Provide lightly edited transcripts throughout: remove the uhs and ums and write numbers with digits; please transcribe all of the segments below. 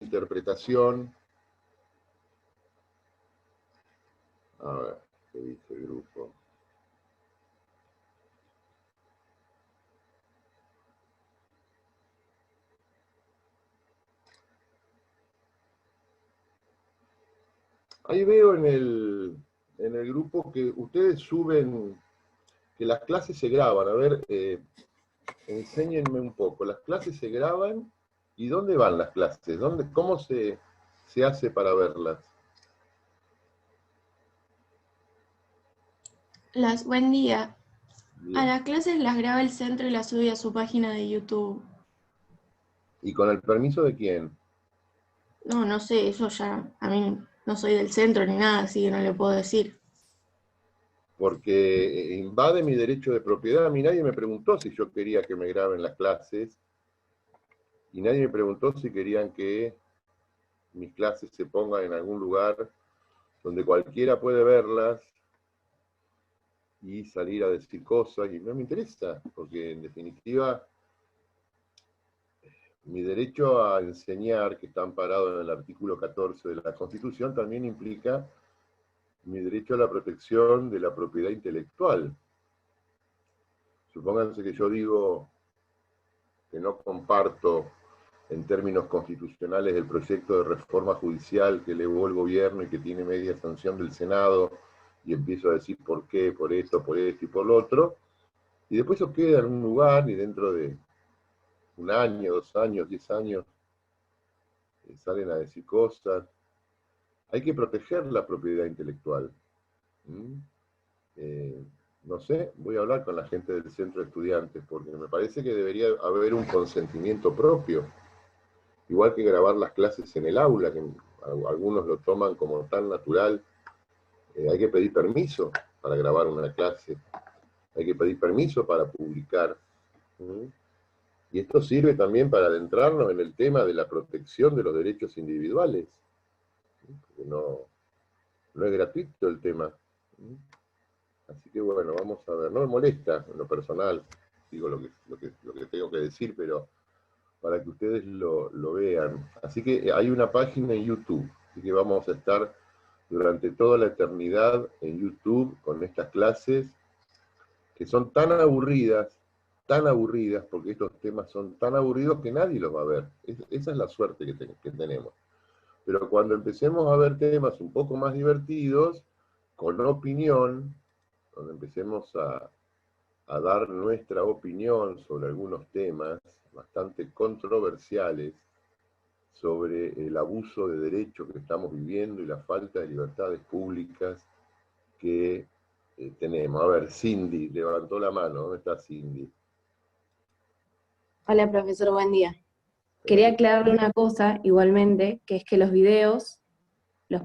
interpretación. A ver, ¿qué dice el grupo? Ahí veo en el grupo que ustedes suben, que las clases se graban. A ver, enséñenme un poco. Las clases se graban, ¿y dónde van las clases? ¿Cómo se hace para verlas? Buen día. Bien. A las clases las graba el centro y las sube a su página de YouTube. ¿Y con el permiso de quién? No sé, eso ya, a mí no soy del centro ni nada, así que no le puedo decir. Porque invade mi derecho de propiedad. A mí nadie me preguntó si yo quería que me graben las clases, y nadie me preguntó si querían que mis clases se pongan en algún lugar donde cualquiera puede verlas y salir a decir cosas, y no me interesa, porque en definitiva mi derecho a enseñar, que está amparado en el artículo 14 de la Constitución, también implica mi derecho a la protección de la propiedad intelectual. Supónganse que yo digo que no comparto en términos constitucionales el proyecto de reforma judicial que elevó el gobierno y que tiene media sanción del Senado, y empiezo a decir por qué, por esto y por lo otro, y después eso queda en un lugar, y dentro de un año, 2 años, 10 años, salen a decir cosas. Hay que proteger la propiedad intelectual. No sé, voy a hablar con la gente del centro de estudiantes, porque me parece que debería haber un consentimiento propio. Igual que grabar las clases en el aula, que algunos lo toman como tan natural. Hay que pedir permiso para grabar una clase, hay que pedir permiso para publicar. Y esto sirve también para adentrarnos en el tema de la protección de los derechos individuales, porque no es gratuito el tema. Así que bueno, vamos a ver. No me molesta en lo personal, digo lo que tengo que decir, pero para que ustedes lo vean. Así que hay una página en YouTube, así que vamos a estar durante toda la eternidad en YouTube con estas clases que son tan aburridas, porque estos temas son tan aburridos que nadie los va a ver. Esa es la suerte que tenemos. Pero cuando empecemos a ver temas un poco más divertidos, con opinión, donde empecemos a dar nuestra opinión sobre algunos temas bastante controversiales, sobre el abuso de derechos que estamos viviendo y la falta de libertades públicas que tenemos. A ver, Cindy, levantó la mano. ¿Dónde está Cindy? Hola, profesor, buen día. Quería aclararle una cosa, igualmente, que es que los videos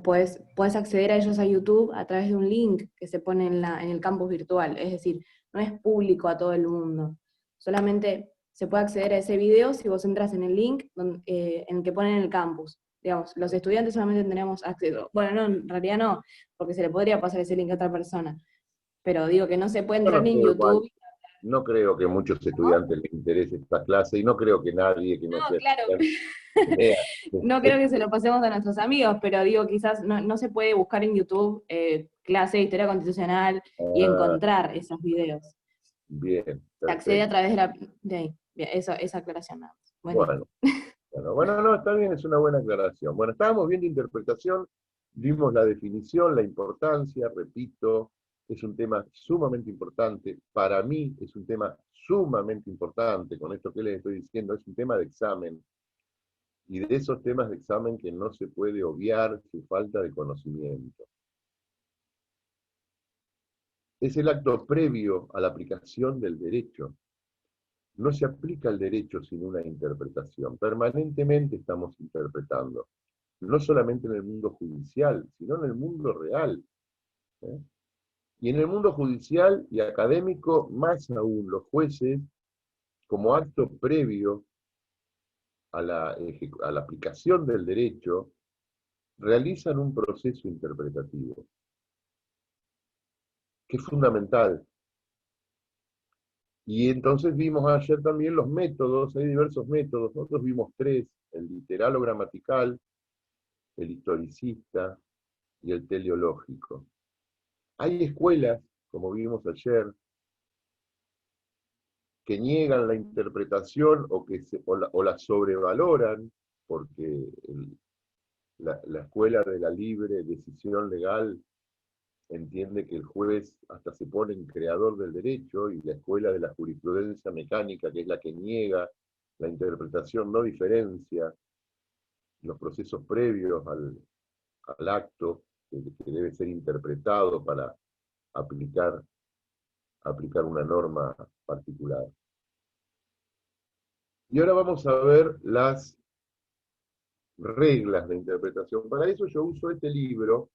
puedes acceder a ellos a YouTube a través de un link que se pone en el campus virtual, es decir, no es público a todo el mundo. Solamente se puede acceder a ese video si vos entras en el link en el que ponen en el campus. Digamos, los estudiantes solamente tenemos acceso. Bueno, no, en realidad no, porque se le podría pasar ese link a otra persona. Pero digo que no se puede entrar en YouTube. No creo que muchos estudiantes les interese esta clase, y no creo que nadie que no sea claro. vea. No creo que se lo pasemos a nuestros amigos, pero digo, quizás no se puede buscar en YouTube clase de historia constitucional y encontrar esos videos. Bien, Se accede a través de ahí. Bien, esa aclaración nada más. Bueno, no, está bien, es una buena aclaración. Bueno, estábamos viendo interpretación, vimos la definición, la importancia, repito, es un tema sumamente importante. Para mí es un tema sumamente importante, con esto que les estoy diciendo, es un tema de examen. Y de esos temas de examen que no se puede obviar su falta de conocimiento. Es el acto previo a la aplicación del derecho. No se aplica el derecho sin una interpretación. Permanentemente estamos interpretando. No solamente en el mundo judicial, sino en el mundo real. Y en el mundo judicial y académico, más aún, los jueces, como acto previo a la aplicación del derecho, realizan un proceso interpretativo, que es fundamental. Y entonces vimos ayer también los métodos, hay diversos métodos, nosotros vimos tres: el literal o gramatical, el historicista y el teleológico. Hay escuelas, como vimos ayer, que niegan la interpretación o la sobrevaloran, porque la escuela de la libre decisión legal entiende que el juez hasta se pone en creador del derecho, y la escuela de la jurisprudencia mecánica, que es la que niega la interpretación, no diferencia los procesos previos al acto que debe ser interpretado para aplicar una norma particular. Y ahora vamos a ver las reglas de interpretación. Para eso yo uso este libro,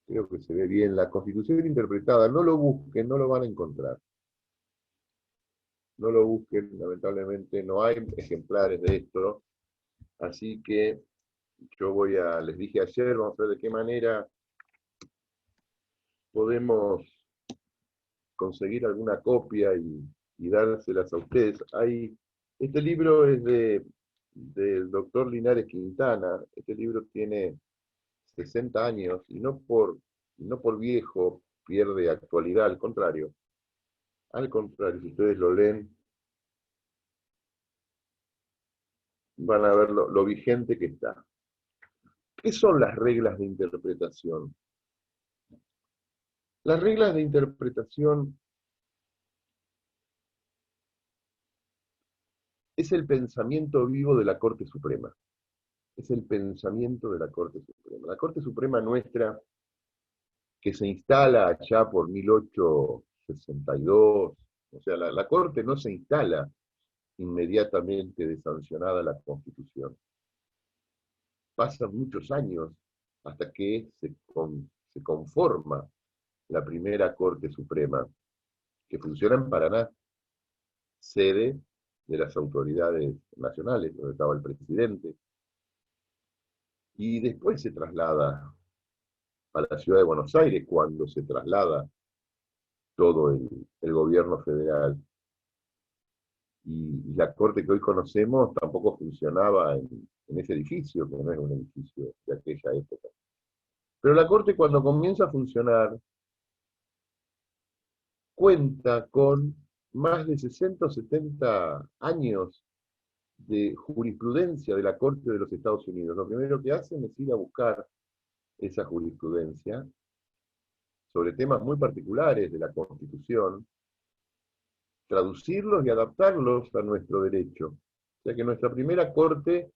creo que se ve bien, La Constitución Interpretada. No lo busquen, no lo van a encontrar. No lo busquen, lamentablemente no hay ejemplares de esto. Así que les dije ayer, vamos a ver de qué manera podemos conseguir alguna copia y dárselas a ustedes. Este libro es del doctor Linares Quintana. Este libro tiene 60 años y no por viejo pierde actualidad, al contrario. Al contrario, si ustedes lo leen, van a ver lo vigente que está. ¿Qué son las reglas de interpretación? Las reglas de interpretación es el pensamiento vivo de la Corte Suprema. Es el pensamiento de la Corte Suprema. La Corte Suprema nuestra, que se instala allá por 1862, o sea, la Corte no se instala inmediatamente de sancionada la Constitución. Pasan muchos años hasta que se conforma la primera Corte Suprema, que funciona en Paraná, sede de las autoridades nacionales, donde estaba el presidente, y después se traslada a la ciudad de Buenos Aires, cuando se traslada todo el gobierno federal. Y la corte que hoy conocemos tampoco funcionaba en ese edificio, que no es un edificio de aquella época. Pero la corte, cuando comienza a funcionar, cuenta con más de 60 o 70 años de jurisprudencia de la Corte de los Estados Unidos. Lo primero que hacen es ir a buscar esa jurisprudencia sobre temas muy particulares de la Constitución, traducirlos y adaptarlos a nuestro derecho. O sea que nuestra primera corte,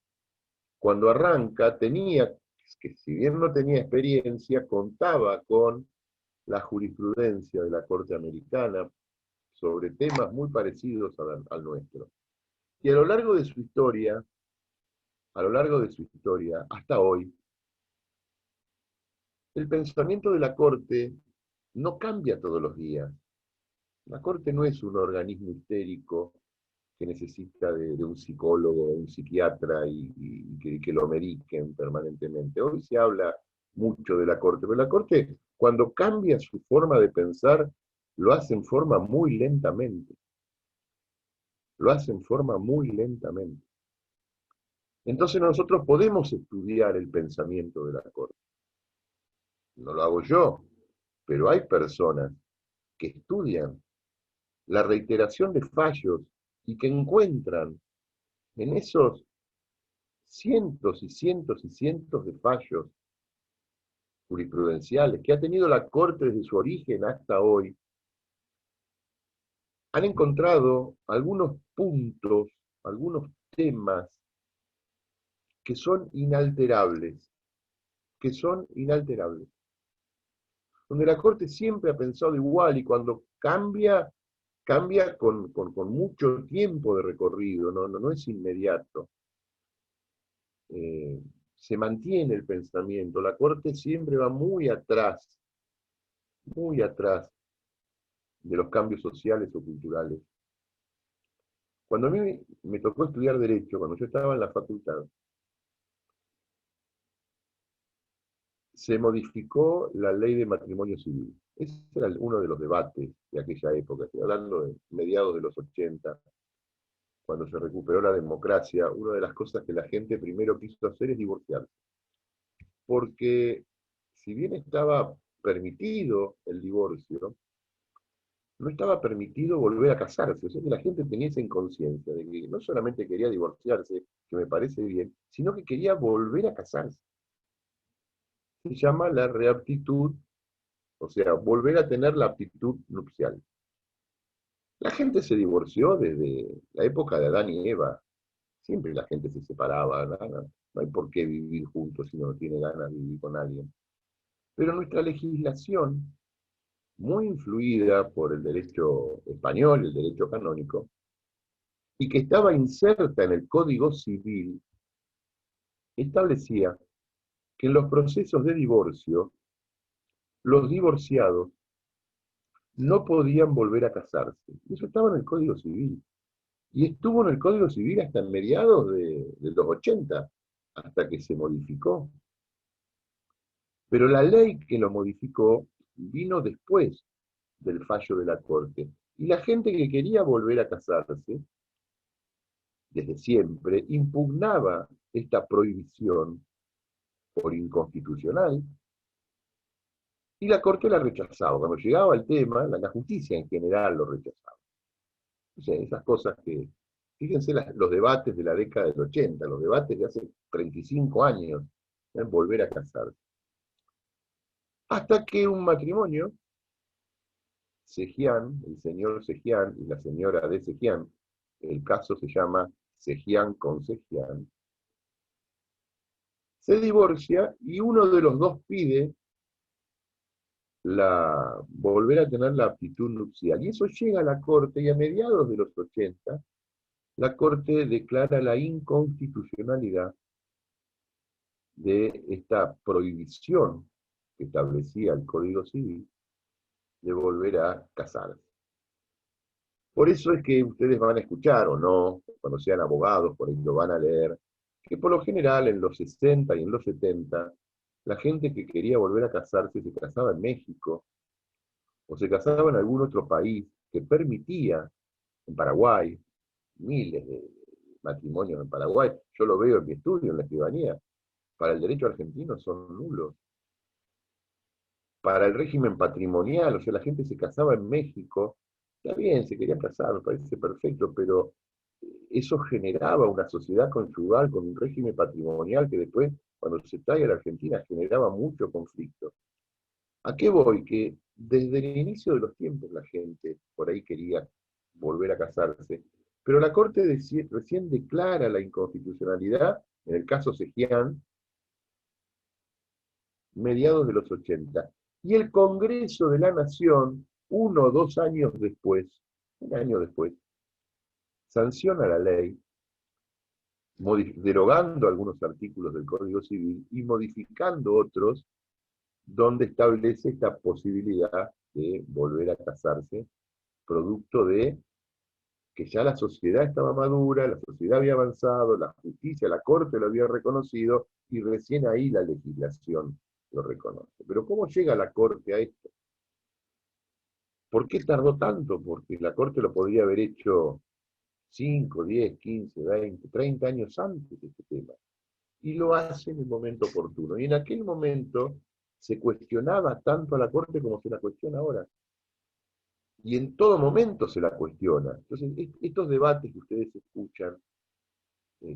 cuando arranca, tenía, que si bien no tenía experiencia, contaba con la jurisprudencia de la Corte Americana sobre temas muy parecidos al nuestro. Y a lo largo de su historia, hasta hoy, el pensamiento de la Corte no cambia todos los días. La Corte no es un organismo histérico que necesita de un psicólogo, un psiquiatra y que lo mediquen permanentemente. Hoy se habla mucho de la Corte, pero la Corte, cuando cambia su forma de pensar, lo hace en forma muy lentamente. Lo hace en forma muy lentamente. Entonces nosotros podemos estudiar el pensamiento de la Corte. No lo hago yo, pero hay personas que estudian la reiteración de fallos y que encuentran en esos cientos y cientos y cientos de fallos jurisprudenciales que ha tenido la Corte desde su origen hasta hoy, han encontrado algunos puntos, algunos temas que son inalterables, donde la Corte siempre ha pensado igual, y cuando cambia con mucho tiempo de recorrido, no es inmediato. Se mantiene el pensamiento. La Corte siempre va muy atrás de los cambios sociales o culturales. Cuando a mí me tocó estudiar Derecho, cuando yo estaba en la facultad, se modificó la ley de matrimonio civil. Ese era uno de los debates de aquella época, estoy hablando de mediados de los 80, cuando se recuperó la democracia. Una de las cosas que la gente primero quiso hacer es divorciarse. Porque si bien estaba permitido el divorcio, no estaba permitido volver a casarse. O sea que la gente tenía esa inconsciencia de que no solamente quería divorciarse, que me parece bien, sino que quería volver a casarse. Se llama la reaptitud, o sea, volver a tener la aptitud nupcial. La gente se divorció desde la época de Adán y Eva. Siempre la gente se separaba, no hay por qué vivir juntos si no tiene ganas de vivir con alguien. Pero nuestra legislación, muy influida por el derecho español, el derecho canónico, y que estaba inserta en el Código Civil, establecía que en los procesos de divorcio, los divorciados no podían volver a casarse. Eso estaba en el Código Civil. Y estuvo en el Código Civil hasta en mediados de los 80, hasta que se modificó. Pero la ley que lo modificó vino después del fallo de la Corte. Y la gente que quería volver a casarse, desde siempre, impugnaba esta prohibición por inconstitucional, y la Corte la rechazaba. Cuando llegaba el tema, la justicia en general lo rechazaba. O sea, esas cosas que, fíjense los debates de la década del 80, los debates de hace 35 años, en volver a casarse. Hasta que un matrimonio, Sejian, el señor Sejian y la señora de Sejian, el caso se llama Sejian con Sejian, se divorcia y uno de los dos pide volver a tener la aptitud nupcial. Y eso llega a la Corte, y a mediados de los 80, la Corte declara la inconstitucionalidad de esta prohibición que establecía el Código Civil de volver a casarse. Por eso es que ustedes van a escuchar, o no, cuando sean abogados, por ahí lo van a leer, que por lo general en los 60 y en los 70, la gente que quería volver a casarse se casaba en México, o se casaba en algún otro país que permitía, en Paraguay, miles de matrimonios en Paraguay. Yo lo veo en mi estudio, en la escribanía. Para el derecho argentino son nulos. Para el régimen patrimonial, o sea, la gente se casaba en México, está bien, se querían casar, me parece perfecto, pero eso generaba una sociedad conyugal con un régimen patrimonial que después, cuando se trae a la Argentina, generaba mucho conflicto. ¿A qué voy? Que desde el inicio de los tiempos la gente por ahí quería volver a casarse, pero la Corte recién declara la inconstitucionalidad, en el caso Sejian, mediados de los 80. Y el Congreso de la Nación, 1 o 2 años después, un año después, sanciona la ley, derogando algunos artículos del Código Civil y modificando otros, donde establece esta posibilidad de volver a casarse, producto de que ya la sociedad estaba madura, la sociedad había avanzado, la justicia, la Corte lo había reconocido, y recién ahí la legislación lo reconoce. Pero ¿cómo llega la Corte a esto? ¿Por qué tardó tanto? Porque la Corte lo podría haber hecho 5, 10, 15, 20, 30 años antes de este tema. Y lo hace en el momento oportuno. Y en aquel momento se cuestionaba tanto a la Corte como se la cuestiona ahora. Y en todo momento se la cuestiona. Entonces, estos debates que ustedes escuchan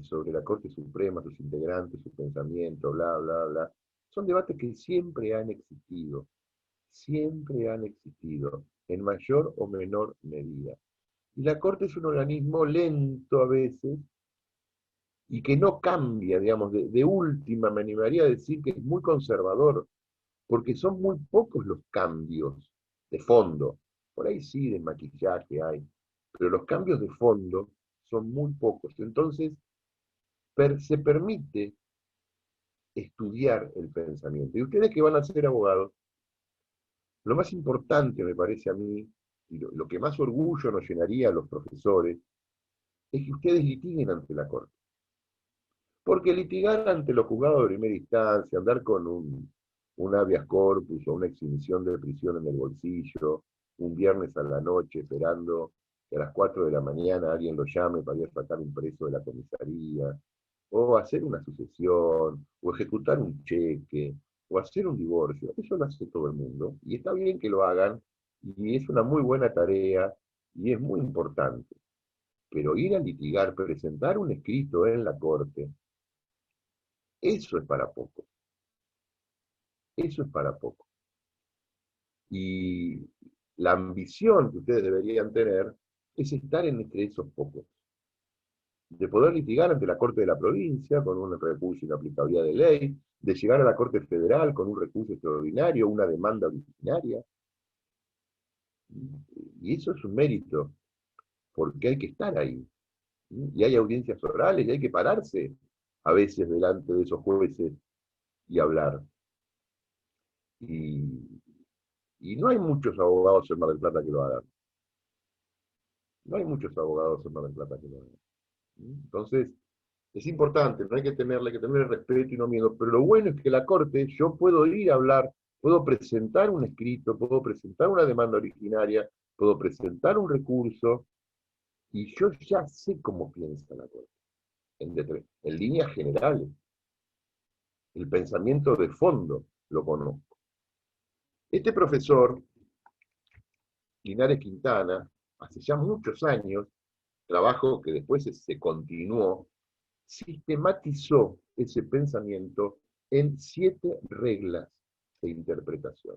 sobre la Corte Suprema, sus integrantes, su pensamiento, bla, bla, bla, son debates que siempre han existido, en mayor o menor medida. Y la Corte es un organismo lento a veces, y que no cambia, digamos, de última, me animaría a decir que es muy conservador, porque son muy pocos los cambios de fondo. Por ahí sí, de maquillaje hay, pero los cambios de fondo son muy pocos. Entonces, se permite estudiar el pensamiento. Y ustedes que van a ser abogados, lo más importante, me parece a mí, y lo que más orgullo nos llenaría a los profesores, es que ustedes litiguen ante la Corte. Porque litigar ante los juzgados de primera instancia, andar con un un habeas corpus o una exhibición de prisión en el bolsillo, un viernes a la noche esperando que a las 4 de la mañana alguien lo llame para ir a sacar un preso de la comisaría, o hacer una sucesión, o ejecutar un cheque, o hacer un divorcio. Eso lo hace todo el mundo, y está bien que lo hagan, y es una muy buena tarea, y es muy importante. Pero ir a litigar, presentar un escrito en la corte, eso es para poco. Eso es para poco. Y la ambición que ustedes deberían tener es estar entre esos pocos. De poder litigar ante la Corte de la provincia con un recurso de inaplicabilidad de ley, de llegar a la Corte Federal con un recurso extraordinario, una demanda originaria. Y eso es un mérito, porque hay que estar ahí. Y hay audiencias orales, y hay que pararse a veces delante de esos jueces y hablar. Y no hay muchos abogados en Mar del Plata que lo hagan. No hay muchos abogados en Mar del Plata que lo hagan. Entonces, es importante, no hay que tenerle, hay que tener respeto y no miedo, pero lo bueno es que la Corte, yo puedo ir a hablar, puedo presentar un escrito, puedo presentar una demanda originaria, puedo presentar un recurso, y yo ya sé cómo piensa la Corte, en líneas generales. El pensamiento de fondo lo conozco. Este profesor, Linares Quintana, hace ya muchos años, trabajo que después se continuó, sistematizó ese pensamiento en 7 reglas de interpretación.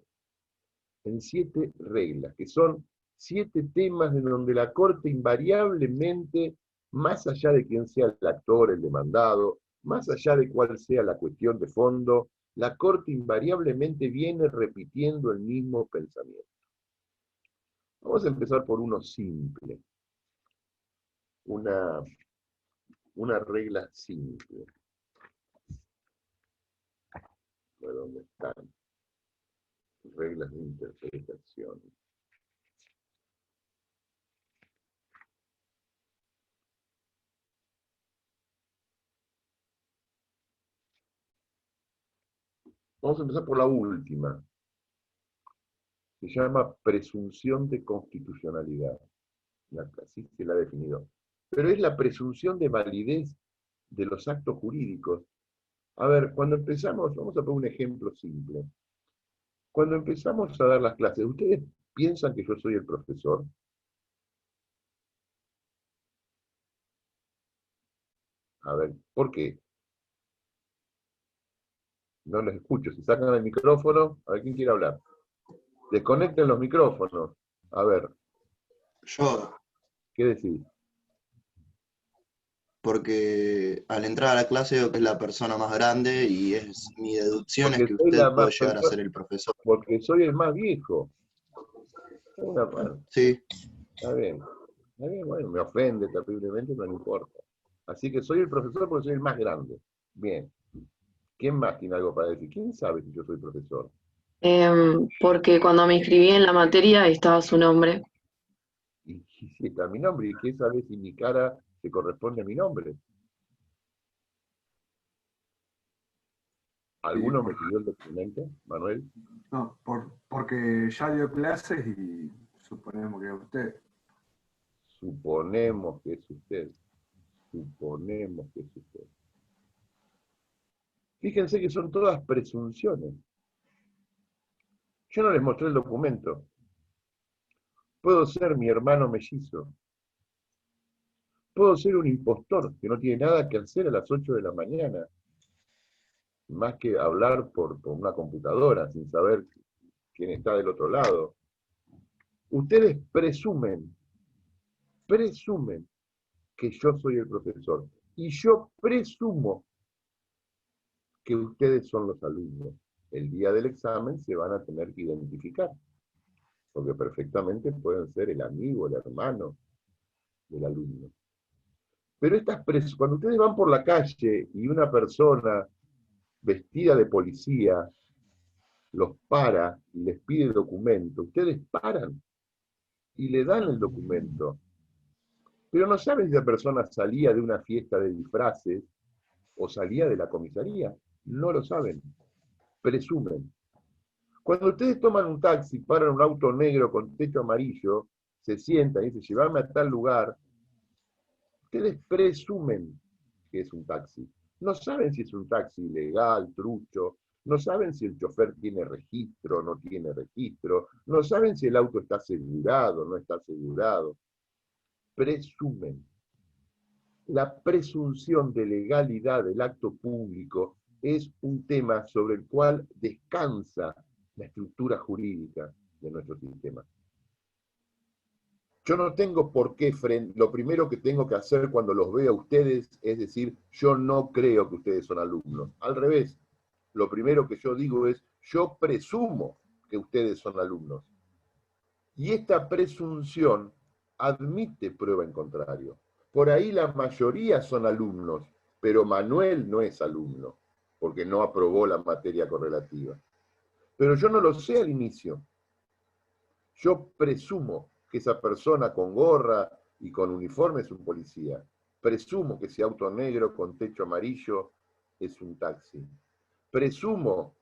En 7 reglas, que son 7 temas en donde la Corte invariablemente, más allá de quién sea el actor, el demandado, más allá de cuál sea la cuestión de fondo, la Corte invariablemente viene repitiendo el mismo pensamiento. Vamos a empezar por uno simple. Una regla simple. ¿Dónde están? Reglas de interpretación. Vamos a empezar por la última. Se llama presunción de constitucionalidad. Así se la ha definido. Pero es la presunción de validez de los actos jurídicos. A ver, cuando empezamos, vamos a poner un ejemplo simple. Cuando empezamos a dar las clases, ¿ustedes piensan que yo soy el profesor? A ver, ¿por qué? No les escucho. Si sacan el micrófono, a ver quién quiere hablar. Desconecten los micrófonos. A ver. Yo, ¿Qué decís? porque al entrar a la clase veo que es la persona más grande y mi deducción es Porque que soy usted la puede más llegar a persona, ser el profesor. porque soy el más viejo. Bueno, Sí, está bien. Está bien, bueno, me ofende terriblemente, pero no importa. Así que soy el profesor porque soy el más grande. Bien. ¿Quién más tiene algo para decir? ¿Quién sabe si yo soy profesor? Porque cuando me inscribí en la materia estaba su nombre. Y si está mi nombre, ¿y qué sabe si mi cara se corresponde a mi nombre? Sí, ¿Alguno me pidió el documento, Manuel? no, porque ya dio clases y suponemos que es usted. Suponemos que es usted. Suponemos que es usted. Fíjense que son todas presunciones. Yo no les mostré el documento. Puedo ser mi hermano mellizo. Puedo ser un impostor que no tiene nada que hacer a las 8 de la mañana, más que hablar por una computadora sin saber quién está del otro lado. Ustedes presumen que yo soy el profesor. Y yo presumo que ustedes son los alumnos. El día del examen se van a tener que identificar, porque perfectamente pueden ser el amigo, el hermano del alumno. Pero cuando ustedes van por la calle y una persona vestida de policía los para y les pide documento, ustedes paran y le dan el documento. Pero no saben si esa persona salía de una fiesta de disfraces o salía de la comisaría. No lo saben. Presumen. Cuando ustedes toman un taxi, paran un auto negro con techo amarillo, se sientan y dicen, llevarme a tal lugar, ustedes presumen que es un taxi. No saben si es un taxi ilegal, trucho, no saben si el chofer tiene registro o no tiene registro, no saben si el auto está asegurado o no está asegurado. Presumen. La presunción de legalidad del acto público es un tema sobre el cual descansa la estructura jurídica de nuestro sistema. Yo no tengo por qué, lo primero que tengo que hacer cuando los veo a ustedes es decir, yo no creo que ustedes son alumnos. Al revés, lo primero que yo digo es, yo presumo que ustedes son alumnos. Y esta presunción admite prueba en contrario. Por ahí la mayoría son alumnos, pero Manuel no es alumno, porque no aprobó la materia correlativa. Pero yo no lo sé al inicio. Yo presumo que esa persona con gorra y con uniforme es un policía. Presumo que ese auto negro con techo amarillo es un taxi. Presumo,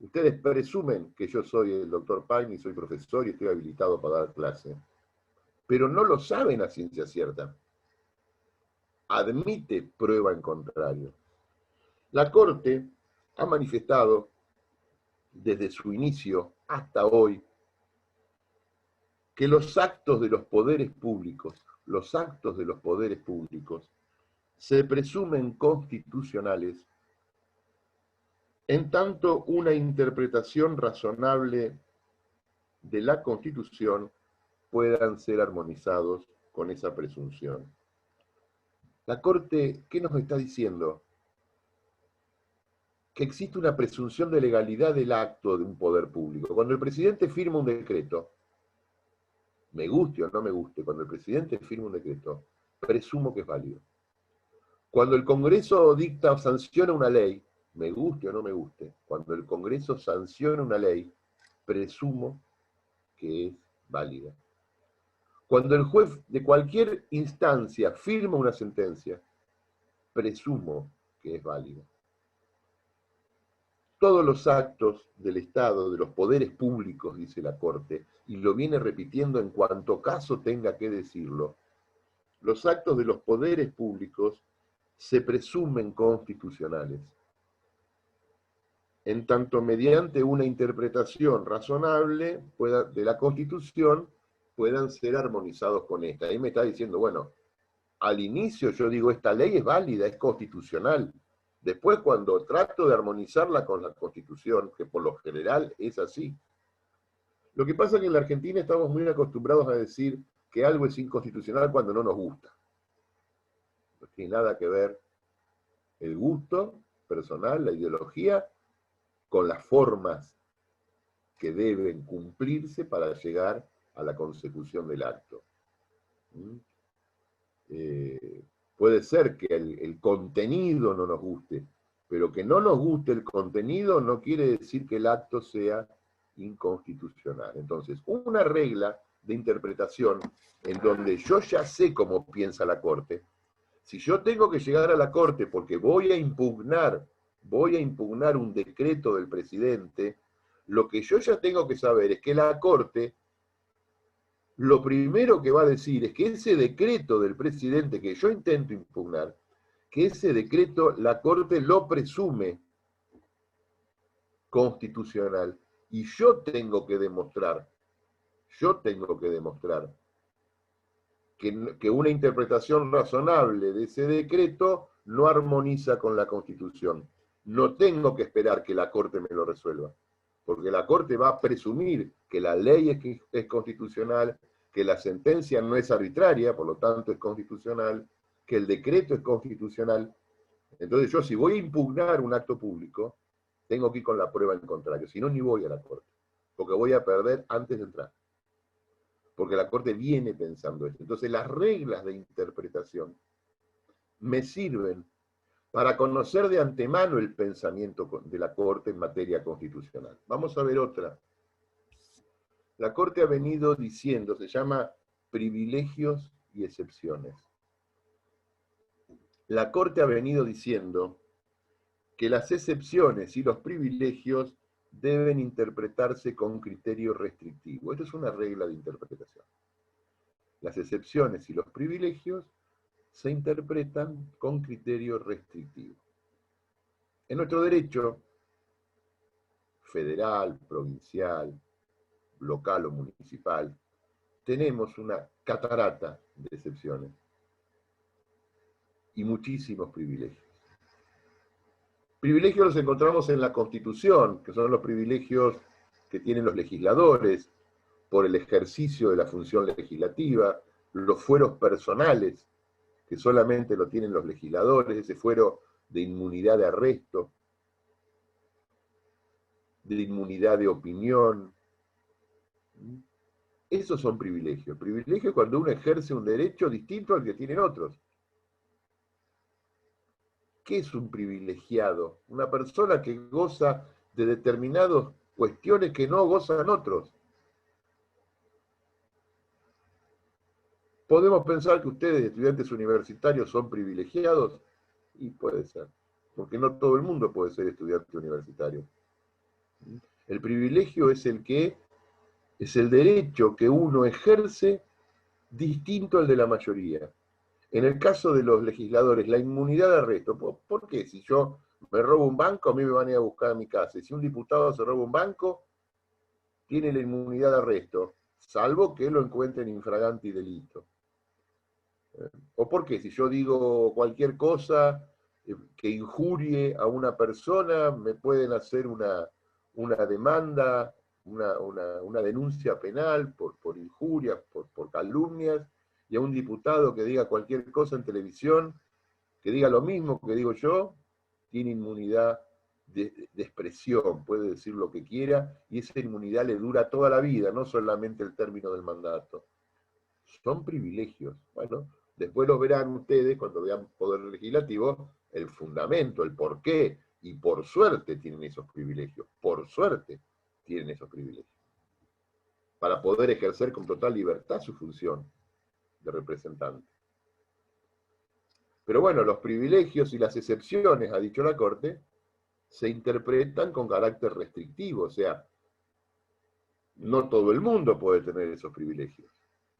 ustedes presumen que yo soy el doctor Pagni, soy profesor y estoy habilitado para dar clase. Pero no lo saben a ciencia cierta. Admite prueba en contrario. La Corte ha manifestado desde su inicio hasta hoy que los actos de los poderes públicos, se presumen constitucionales en tanto una interpretación razonable de la Constitución puedan ser armonizados con esa presunción. La Corte, ¿qué nos está diciendo? Que existe una presunción de legalidad del acto de un poder público. Cuando el presidente firma un decreto, me guste o no me guste, cuando el presidente firma un decreto, presumo que es válido. Cuando el Congreso dicta o sanciona una ley, me guste o no me guste, cuando el Congreso sanciona una ley, presumo que es válida. Cuando el juez de cualquier instancia firma una sentencia, presumo que es válida. Todos los actos del Estado, de los poderes públicos, dice la Corte, y lo viene repitiendo en cuanto caso tenga que decirlo, los actos de los poderes públicos se presumen constitucionales, en tanto mediante una interpretación razonable de la Constitución puedan ser armonizados con esta. Ahí me está diciendo, bueno, al inicio yo digo, esta ley es válida, es constitucional. Después, cuando trato de armonizarla con la Constitución, que por lo general es así, lo que pasa es que en la Argentina estamos muy acostumbrados a decir que algo es inconstitucional cuando no nos gusta. No tiene nada que ver el gusto personal, la ideología, con las formas que deben cumplirse para llegar a la consecución del acto. Puede ser que el contenido no nos guste, pero que no nos guste el contenido no quiere decir que el acto sea inconstitucional. Entonces, una regla de interpretación en donde yo ya sé cómo piensa la Corte, si yo tengo que llegar a la Corte porque voy a impugnar un decreto del presidente, lo que yo ya tengo que saber es que la Corte lo primero que va a decir es que ese decreto del presidente que yo intento impugnar, que ese decreto la Corte lo presume constitucional. Y yo tengo que demostrar que una interpretación razonable de ese decreto no armoniza con la Constitución. No tengo que esperar que la Corte me lo resuelva, porque la Corte va a presumir que la ley es constitucional, que la sentencia no es arbitraria, por lo tanto es constitucional, que el decreto es constitucional. Entonces yo, si voy a impugnar un acto público, tengo que ir con la prueba en contrario, si no, ni voy a la Corte, porque voy a perder antes de entrar. Porque la Corte viene pensando esto. Entonces las reglas de interpretación me sirven para conocer de antemano el pensamiento de la Corte en materia constitucional. Vamos a ver otra. La Corte ha venido diciendo, se llama privilegios y excepciones. La Corte ha venido diciendo que las excepciones y los privilegios deben interpretarse con criterio restrictivo. Esto es una regla de interpretación. Las excepciones y los privilegios se interpretan con criterio restrictivo. En nuestro derecho federal, provincial, local o municipal, tenemos una catarata de excepciones y muchísimos privilegios. Privilegios los encontramos en la Constitución, que son los privilegios que tienen los legisladores por el ejercicio de la función legislativa, los fueros personales, que solamente lo tienen los legisladores, ese fuero de inmunidad de arresto, de inmunidad de opinión. Esos son privilegios. Privilegio es cuando uno ejerce un derecho distinto al que tienen otros. ¿Qué es un privilegiado? Una persona que goza de determinadas cuestiones que no gozan otros. ¿Podemos pensar que ustedes, estudiantes universitarios, son privilegiados? Y puede ser, porque no todo el mundo puede ser estudiante universitario. El privilegio es el derecho que uno ejerce distinto al de la mayoría. En el caso de los legisladores, la inmunidad de arresto. ¿Por qué? Si yo me robo un banco, a mí me van a ir a buscar a mi casa. Y si un diputado se roba un banco, tiene la inmunidad de arresto, salvo que lo encuentren infraganti delito. ¿O por qué? Si yo digo cualquier cosa que injurie a una persona, me pueden hacer una demanda, una denuncia penal por injurias, por calumnias, y a un diputado que diga cualquier cosa en televisión, que diga lo mismo que digo yo, tiene inmunidad de expresión, puede decir lo que quiera, y esa inmunidad le dura toda la vida, no solamente el término del mandato. Son privilegios. Bueno, después lo verán ustedes, cuando vean Poder Legislativo, el fundamento, el porqué, y por suerte tienen esos privilegios, por suerte tienen esos privilegios, para poder ejercer con total libertad su función de representante. Pero bueno, los privilegios y las excepciones, ha dicho la Corte, se interpretan con carácter restrictivo, o sea, no todo el mundo puede tener esos privilegios.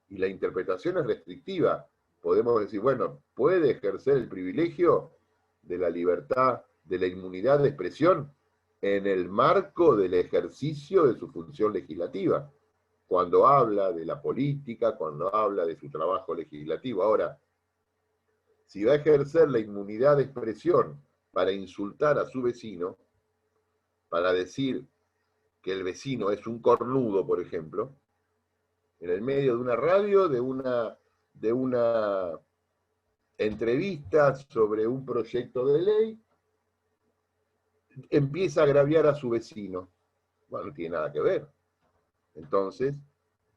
Y la interpretación es restrictiva. Podemos decir, bueno, puede ejercer el privilegio de la libertad, de la inmunidad de expresión, en el marco del ejercicio de su función legislativa, cuando habla de la política, cuando habla de su trabajo legislativo. Ahora, si va a ejercer la inmunidad de expresión para insultar a su vecino, para decir que el vecino es un cornudo, por ejemplo, en el medio de una radio, de una entrevista sobre un proyecto de ley, empieza a agraviar a su vecino. Bueno, no tiene nada que ver. Entonces,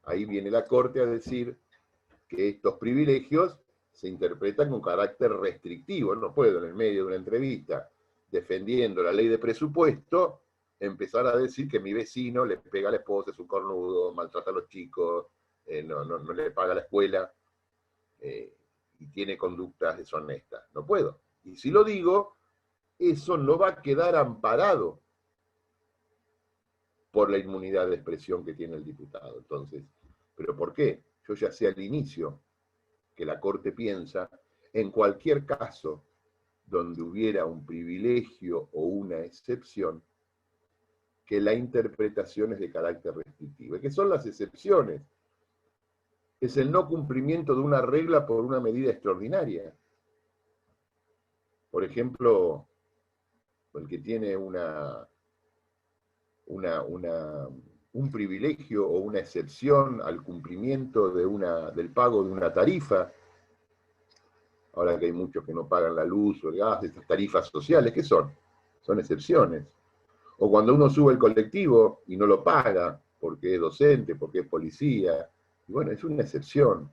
ahí viene la Corte a decir que estos privilegios se interpretan con carácter restrictivo. No puedo, en el medio de una entrevista, defendiendo la ley de presupuesto, empezar a decir que mi vecino le pega a la esposa, es un cornudo, maltrata a los chicos, no le paga la escuela, y tiene conductas deshonestas. No puedo. Y si lo digo, eso no va a quedar amparado por la inmunidad de expresión que tiene el diputado. Entonces, ¿pero por qué? Yo ya sé al inicio que la Corte piensa, en cualquier caso donde hubiera un privilegio o una excepción, que la interpretación es de carácter restrictivo. ¿Y qué son las excepciones? Es el no cumplimiento de una regla por una medida extraordinaria. Por ejemplo, el que tiene un privilegio o una excepción al cumplimiento del pago de una tarifa, ahora que hay muchos que no pagan la luz o el gas, estas tarifas sociales, ¿qué son? Son excepciones. O cuando uno sube el colectivo y no lo paga, porque es docente, porque es policía, y bueno, es una excepción.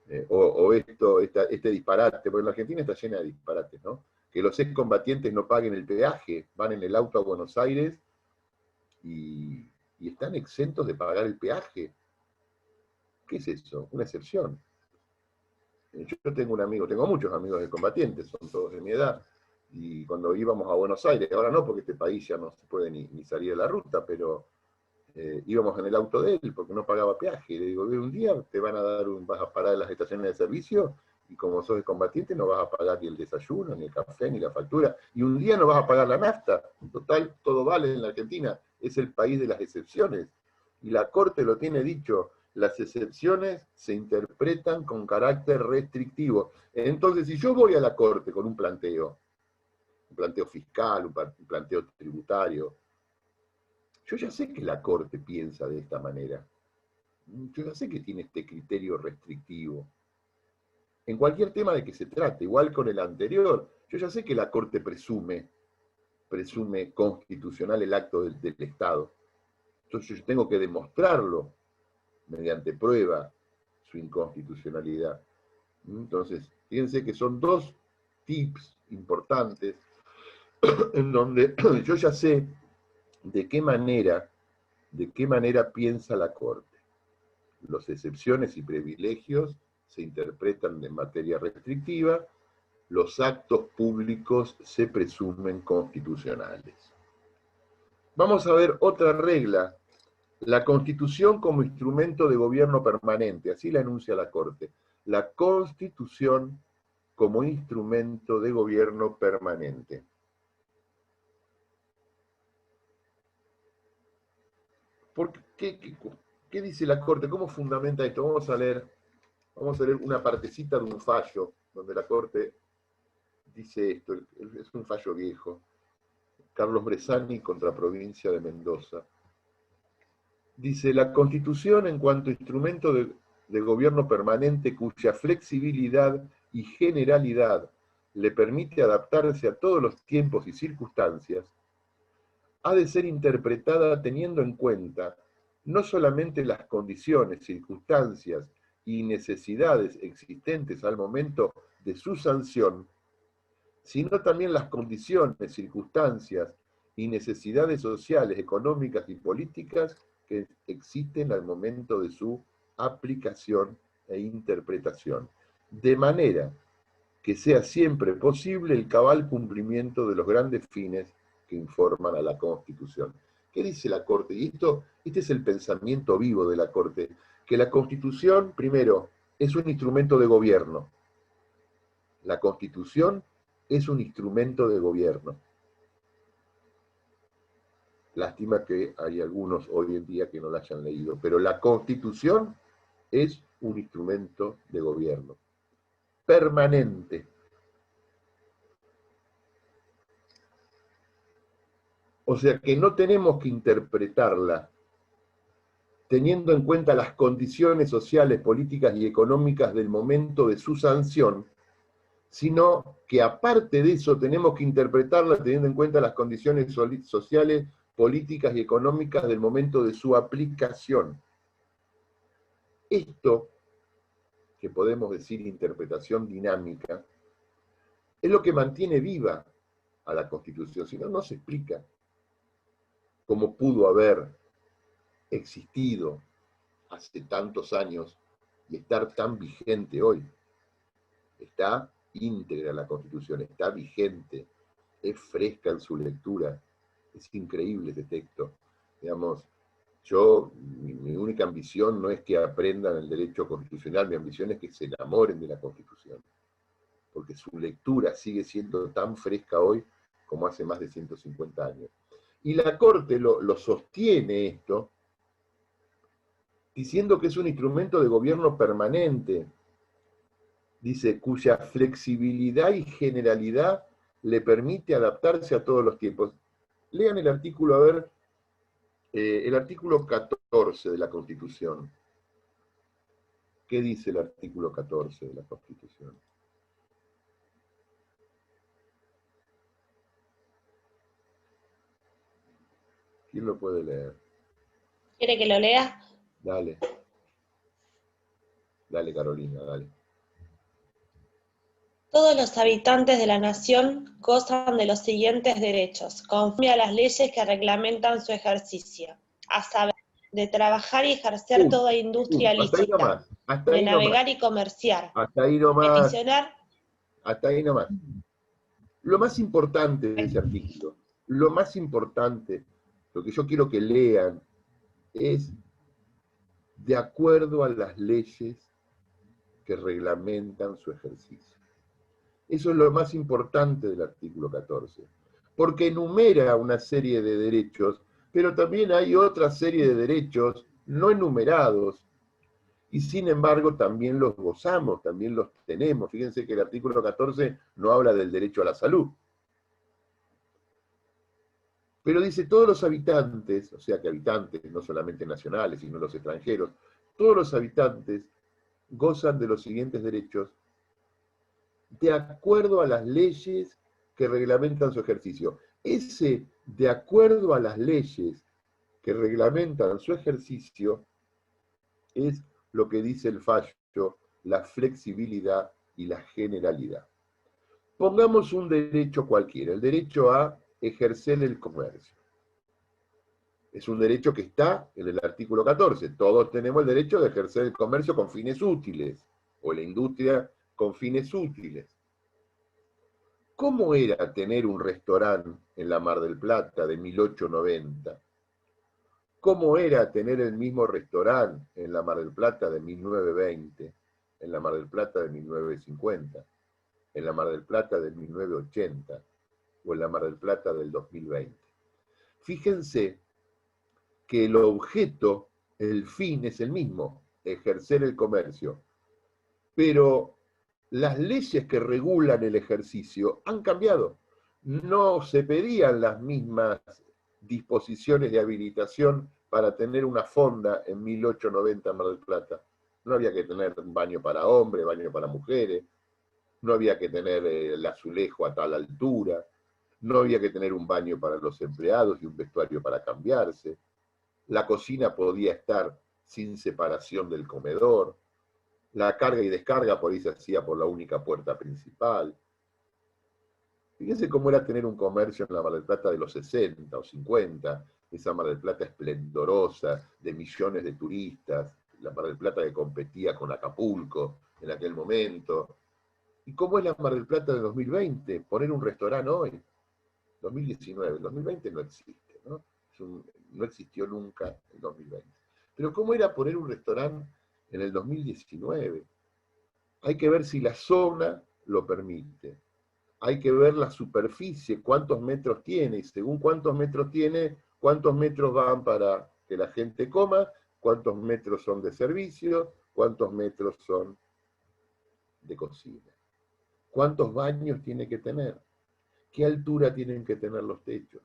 Este disparate, porque la Argentina está llena de disparates, ¿no? Que los excombatientes no paguen el peaje, van en el auto a Buenos Aires y están exentos de pagar el peaje. ¿Qué es eso? Una excepción. Yo tengo un amigo, tengo muchos amigos excombatientes, son todos de mi edad, Y cuando íbamos a Buenos Aires, ahora no, porque este país ya no se puede ni salir de la ruta, pero íbamos en el auto de él porque no pagaba peaje. Y le digo, un día te van a dar vas a parar en las estaciones de servicio y como sos combatiente no vas a pagar ni el desayuno, ni el café, ni la factura. Y un día no vas a pagar la nafta. Total, todo vale en la Argentina. Es el país de las excepciones. Y la Corte lo tiene dicho, las excepciones se interpretan con carácter restrictivo. Entonces, si yo voy a la Corte con un planteo fiscal, un planteo tributario, yo ya sé que la Corte piensa de esta manera. Yo ya sé que tiene este criterio restrictivo. En cualquier tema de que se trate, igual con el anterior, yo ya sé que la Corte presume constitucional el acto del Estado. Entonces yo tengo que demostrarlo mediante prueba su inconstitucionalidad. Entonces, fíjense que son dos tips importantes en donde yo ya sé de qué manera piensa la Corte. Las excepciones y privilegios se interpretan de materia restrictiva, los actos públicos se presumen constitucionales. Vamos a ver otra regla, la Constitución como instrumento de gobierno permanente, así la enuncia la Corte. La Constitución como instrumento de gobierno permanente. ¿Qué dice la Corte? ¿Cómo fundamenta esto? Vamos a leer una partecita de un fallo, donde la Corte dice esto, es un fallo viejo. Carlos Bressani contra Provincia de Mendoza. Dice, la Constitución en cuanto instrumento de gobierno permanente cuya flexibilidad y generalidad le permite adaptarse a todos los tiempos y circunstancias, ha de ser interpretada teniendo en cuenta no solamente las condiciones, circunstancias y necesidades existentes al momento de su sanción, sino también las condiciones, circunstancias y necesidades sociales, económicas y políticas que existen al momento de su aplicación e interpretación, de manera que sea siempre posible el cabal cumplimiento de los grandes fines que informan a la Constitución. ¿Qué dice la Corte? Y este es el pensamiento vivo de la Corte, que la Constitución, primero, es un instrumento de gobierno. La Constitución es un instrumento de gobierno. Lástima que hay algunos hoy en día que no la hayan leído, pero la Constitución es un instrumento de gobierno permanente. O sea que no tenemos que interpretarla teniendo en cuenta las condiciones sociales, políticas y económicas del momento de su sanción, sino que aparte de eso tenemos que interpretarla teniendo en cuenta las condiciones sociales, políticas y económicas del momento de su aplicación. Esto, que podemos decir interpretación dinámica, es lo que mantiene viva a la Constitución, si no, no se explica cómo pudo haber existido hace tantos años y estar tan vigente hoy. Está íntegra la Constitución, está vigente, es fresca en su lectura, es increíble este texto. Digamos, mi única ambición no es que aprendan el derecho constitucional, mi ambición es que se enamoren de la Constitución, porque su lectura sigue siendo tan fresca hoy como hace más de 150 años. Y la Corte lo sostiene esto, diciendo que es un instrumento de gobierno permanente, dice, cuya flexibilidad y generalidad le permite adaptarse a todos los tiempos. Lean el artículo, a ver, el artículo 14 de la Constitución. ¿Qué dice el artículo 14 de la Constitución? ¿Quién lo puede leer? ¿Quiere que lo lea? Dale. Dale, Carolina, dale. Todos los habitantes de la nación gozan de los siguientes derechos, conforme a las leyes que reglamentan su ejercicio, a saber, de trabajar y ejercer toda industria lícita, de navegar y comerciar, hasta ahí nomás. peticionar. Hasta ahí nomás. Lo más importante de ese artículo, lo más importante, lo que yo quiero que lean, es de acuerdo a las leyes que reglamentan su ejercicio. Eso es lo más importante del artículo 14, porque enumera una serie de derechos, pero también hay otra serie de derechos no enumerados, y sin embargo también los gozamos, también los tenemos. Fíjense que el artículo 14 no habla del derecho a la salud, pero dice todos los habitantes, o sea que habitantes no solamente nacionales, sino los extranjeros, todos los habitantes gozan de los siguientes derechos de acuerdo a las leyes que reglamentan su ejercicio. Ese, de acuerdo a las leyes que reglamentan su ejercicio, es lo que dice el fallo, la flexibilidad y la generalidad. Pongamos un derecho cualquiera, el derecho a ejercer el comercio. Es un derecho que está en el artículo 14. Todos tenemos el derecho de ejercer el comercio con fines útiles, o la industria con fines útiles. ¿Cómo era tener un restaurante en la Mar del Plata de 1890? ¿Cómo era tener el mismo restaurante en la Mar del Plata de 1920, en la Mar del Plata de 1950, en la Mar del Plata de 1980 o en la Mar del Plata del 2020? Fíjense que el objeto, el fin es el mismo, ejercer el comercio, pero las leyes que regulan el ejercicio han cambiado. No se pedían las mismas disposiciones de habilitación para tener una fonda en 1890 en Mar del Plata. No había que tener un baño para hombres, baño para mujeres, no había que tener el azulejo a tal altura, no había que tener un baño para los empleados y un vestuario para cambiarse. La cocina podía estar sin separación del comedor. La carga y descarga por ahí se hacía por la única puerta principal. Fíjense cómo era tener un comercio en la Mar del Plata de los 60 o 50, esa Mar del Plata esplendorosa, de millones de turistas, la Mar del Plata que competía con Acapulco en aquel momento. ¿Y cómo es la Mar del Plata de 2020? Poner un restaurante hoy, 2019, el 2020 no existe, ¿no? No existió nunca el 2020. Pero ¿cómo era poner un restaurante en el 2019? Hay que ver si la zona lo permite. Hay que ver la superficie, cuántos metros tiene, y según cuántos metros tiene, cuántos metros van para que la gente coma, cuántos metros son de servicio, cuántos metros son de cocina. ¿Cuántos baños tiene que tener? ¿Qué altura tienen que tener los techos?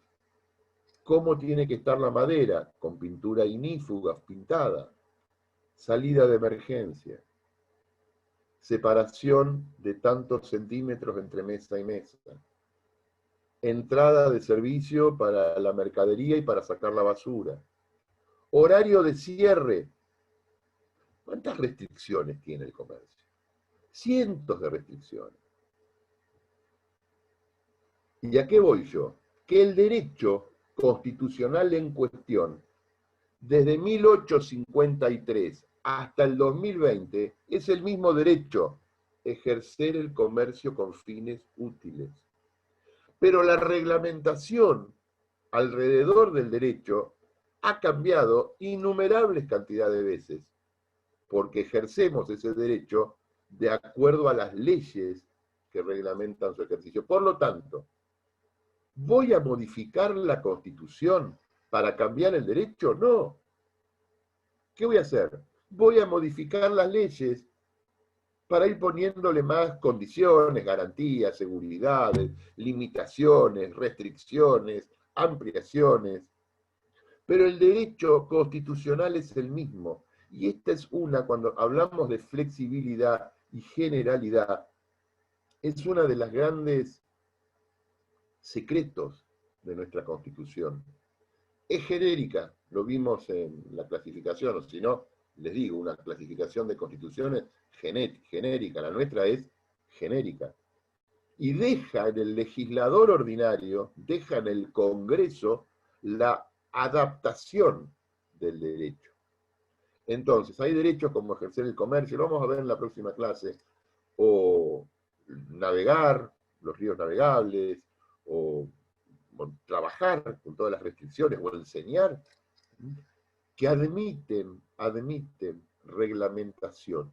¿Cómo tiene que estar la madera? Con pintura ignífuga, pintada. Salida de emergencia. Separación de tantos centímetros entre mesa y mesa. Entrada de servicio para la mercadería y para sacar la basura. Horario de cierre. ¿Cuántas restricciones tiene el comercio? Cientos de restricciones. ¿Y a qué voy yo? Que el derecho constitucional en cuestión, desde 1853 hasta el 2020, es el mismo derecho, ejercer el comercio con fines útiles. Pero la reglamentación alrededor del derecho ha cambiado innumerables cantidades de veces, porque ejercemos ese derecho de acuerdo a las leyes que reglamentan su ejercicio. Por lo tanto, ¿voy a modificar la Constitución para cambiar el derecho? No. ¿Qué voy a hacer? Voy a modificar las leyes para ir poniéndole más condiciones, garantías, seguridades, limitaciones, restricciones, ampliaciones. Pero el derecho constitucional es el mismo. Y esta es una, cuando hablamos de flexibilidad y generalidad, es una de las grandes secretos de nuestra Constitución. Es genérica, lo vimos en la clasificación, o si no, les digo, una clasificación de constituciones genérica, la nuestra es genérica. Y deja en el legislador ordinario, deja en el Congreso la adaptación del derecho. Entonces, hay derechos como ejercer el comercio, lo vamos a ver en la próxima clase, o navegar, los ríos navegables, o trabajar con todas las restricciones, o enseñar, que admiten reglamentación.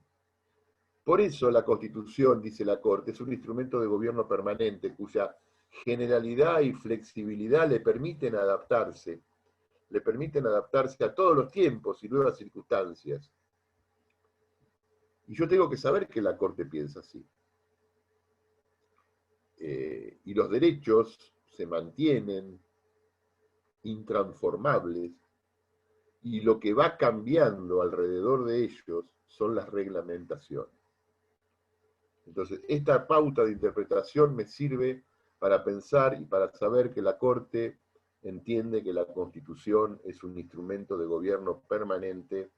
Por eso la Constitución, dice la Corte, es un instrumento de gobierno permanente cuya generalidad y flexibilidad le permiten adaptarse a todos los tiempos y nuevas circunstancias. Y yo tengo que saber que la Corte piensa así. Y los derechos se mantienen intransformables, y lo que va cambiando alrededor de ellos son las reglamentaciones. Entonces, esta pauta de interpretación me sirve para pensar y para saber que la Corte entiende que la Constitución es un instrumento de gobierno permanente,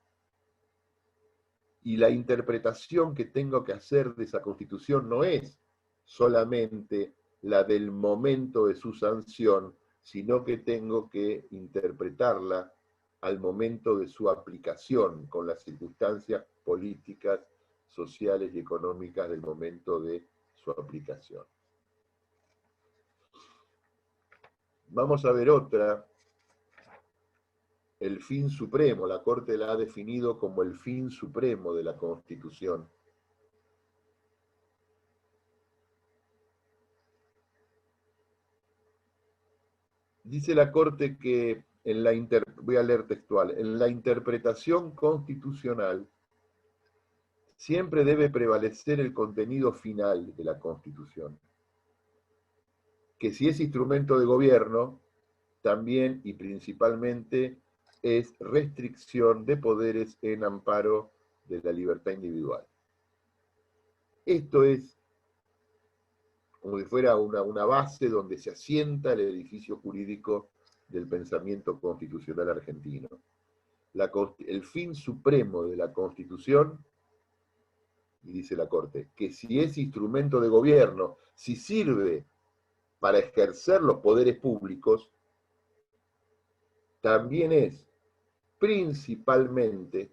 y la interpretación que tengo que hacer de esa Constitución no es solamente la del momento de su sanción, sino que tengo que interpretarla al momento de su aplicación, con las circunstancias políticas, sociales y económicas del momento de su aplicación. Vamos a ver otra. El fin supremo. La Corte la ha definido como el fin supremo de la Constitución. Dice la Corte que voy a leer textual, en la interpretación constitucional siempre debe prevalecer el contenido final de la Constitución, que si es instrumento de gobierno, también y principalmente es restricción de poderes en amparo de la libertad individual. Esto es como si fuera una base donde se asienta el edificio jurídico del pensamiento constitucional argentino. El fin supremo de la Constitución, y dice la Corte, que si es instrumento de gobierno, si sirve para ejercer los poderes públicos, también es principalmente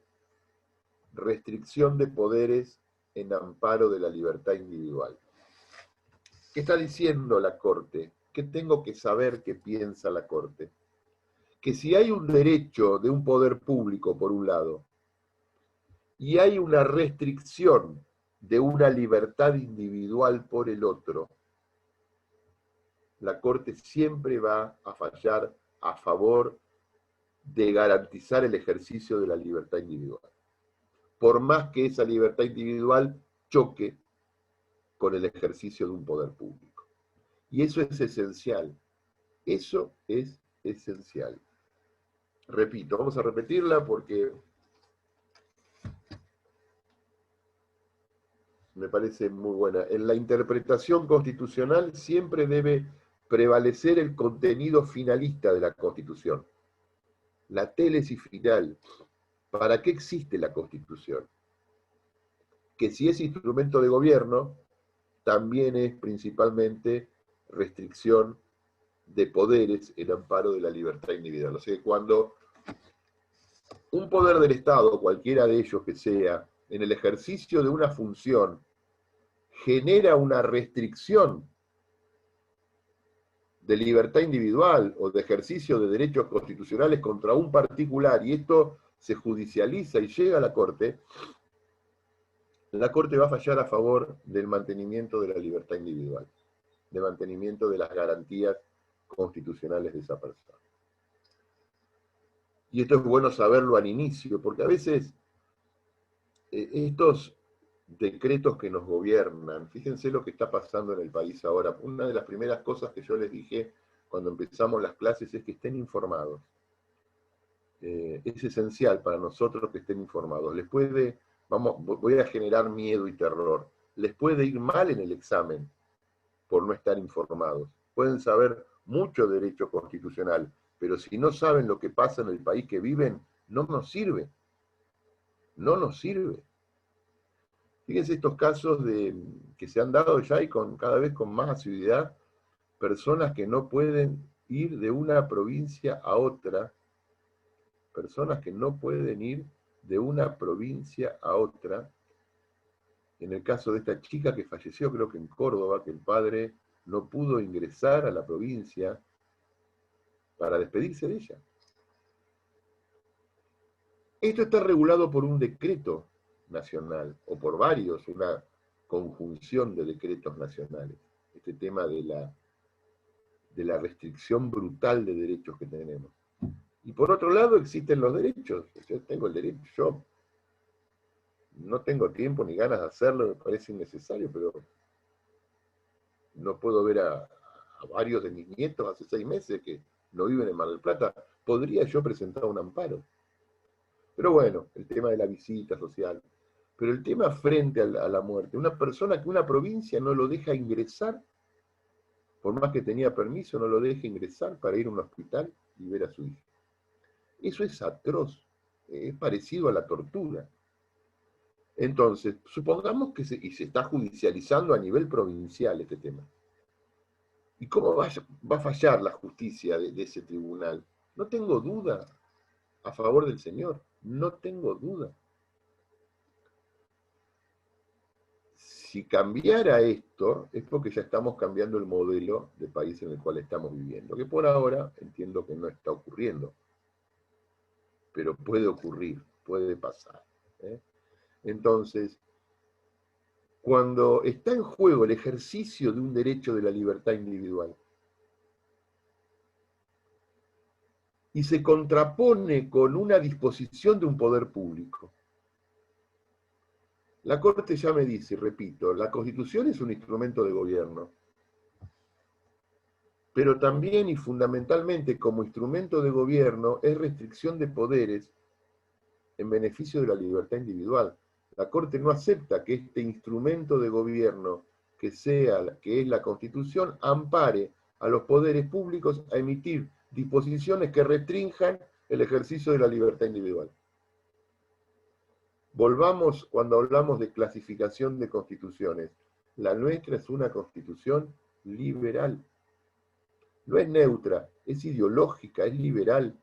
restricción de poderes en amparo de la libertad individual. ¿Qué está diciendo la Corte? ¿Qué tengo que saber que piensa la Corte? Que si hay un derecho de un poder público, por un lado, y hay una restricción de una libertad individual por el otro, la Corte siempre va a fallar a favor de garantizar el ejercicio de la libertad individual, por más que esa libertad individual choque con el ejercicio de un poder público. Y eso es esencial. Eso es esencial. Repito, vamos a repetirla porque me parece muy buena. En la interpretación constitucional siempre debe prevalecer el contenido finalista de la Constitución, la télesis final. ¿Para qué existe la Constitución? Que si es instrumento de gobierno, también es principalmente restricción de poderes en amparo de la libertad individual. O sea, cuando un poder del Estado, cualquiera de ellos que sea, en el ejercicio de una función, genera una restricción de libertad individual o de ejercicio de derechos constitucionales contra un particular, y esto se judicializa y llega a la Corte va a fallar a favor del mantenimiento de la libertad individual, de mantenimiento de las garantías constitucionales de esa persona. Y esto es bueno saberlo al inicio, porque a veces estos decretos que nos gobiernan, fíjense lo que está pasando en el país ahora. Una de las primeras cosas que yo les dije cuando empezamos las clases es que estén informados. Es esencial para nosotros que estén informados. Voy a generar miedo y terror. Les puede ir mal en el examen por no estar informados. Pueden saber mucho derecho constitucional, pero si no saben lo que pasa en el país que viven, no nos sirve. No nos sirve. Fíjense estos casos que se han dado ya y cada vez con más asiduidad, personas que no pueden ir de una provincia a otra, en el caso de esta chica que falleció, creo que en Córdoba, que el padre no pudo ingresar a la provincia para despedirse de ella. Esto está regulado por un decreto nacional, o por varios, una conjunción de decretos nacionales. Este tema de la restricción brutal de derechos que tenemos. Y por otro lado existen los derechos. Yo tengo el derecho, yo no tengo tiempo ni ganas de hacerlo, me parece innecesario, pero no puedo ver a varios de mis nietos hace 6 meses que no viven en Mar del Plata. ¿Podría yo presentar un amparo? Pero bueno, el tema de la visita social. Pero el tema frente a la muerte, una persona que una provincia no lo deja ingresar, por más que tenía permiso, no lo deja ingresar para ir a un hospital y ver a su hijo. Eso es atroz, es parecido a la tortura. Entonces, supongamos que se está judicializando a nivel provincial este tema. ¿Y cómo va a fallar la justicia de ese tribunal? No tengo duda a favor del Señor, no tengo duda. Si cambiara esto, es porque ya estamos cambiando el modelo de país en el cual estamos viviendo, que por ahora entiendo que no está ocurriendo, pero puede ocurrir, puede pasar. Entonces, cuando está en juego el ejercicio de un derecho de la libertad individual y se contrapone con una disposición de un poder público, la Corte ya me dice, repito, la Constitución es un instrumento de gobierno, pero también y fundamentalmente como instrumento de gobierno es restricción de poderes en beneficio de la libertad individual. La Corte no acepta que este instrumento de gobierno que es la Constitución ampare a los poderes públicos a emitir disposiciones que restrinjan el ejercicio de la libertad individual. Volvamos cuando hablamos de clasificación de constituciones. La nuestra es una constitución liberal. No es neutra, es ideológica, es liberal,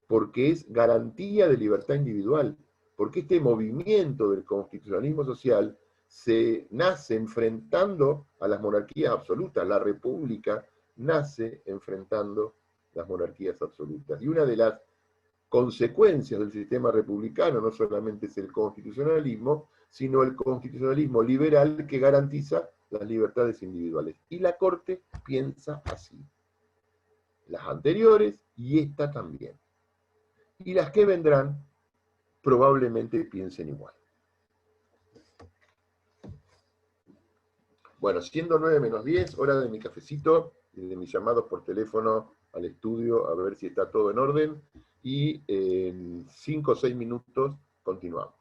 porque es garantía de libertad individual, porque este movimiento del constitucionalismo social se nace enfrentando a las monarquías absolutas. La república nace enfrentando las monarquías absolutas. Y una de las consecuencias del sistema republicano no solamente es el constitucionalismo, sino el constitucionalismo liberal que garantiza las libertades individuales. Y la Corte piensa así. Las anteriores y esta también. Y las que vendrán probablemente piensen igual. Bueno, siendo 9:10, hora de mi cafecito y de mis llamados por teléfono al estudio a ver si está todo en orden. Y en 5 o 6 minutos continuamos.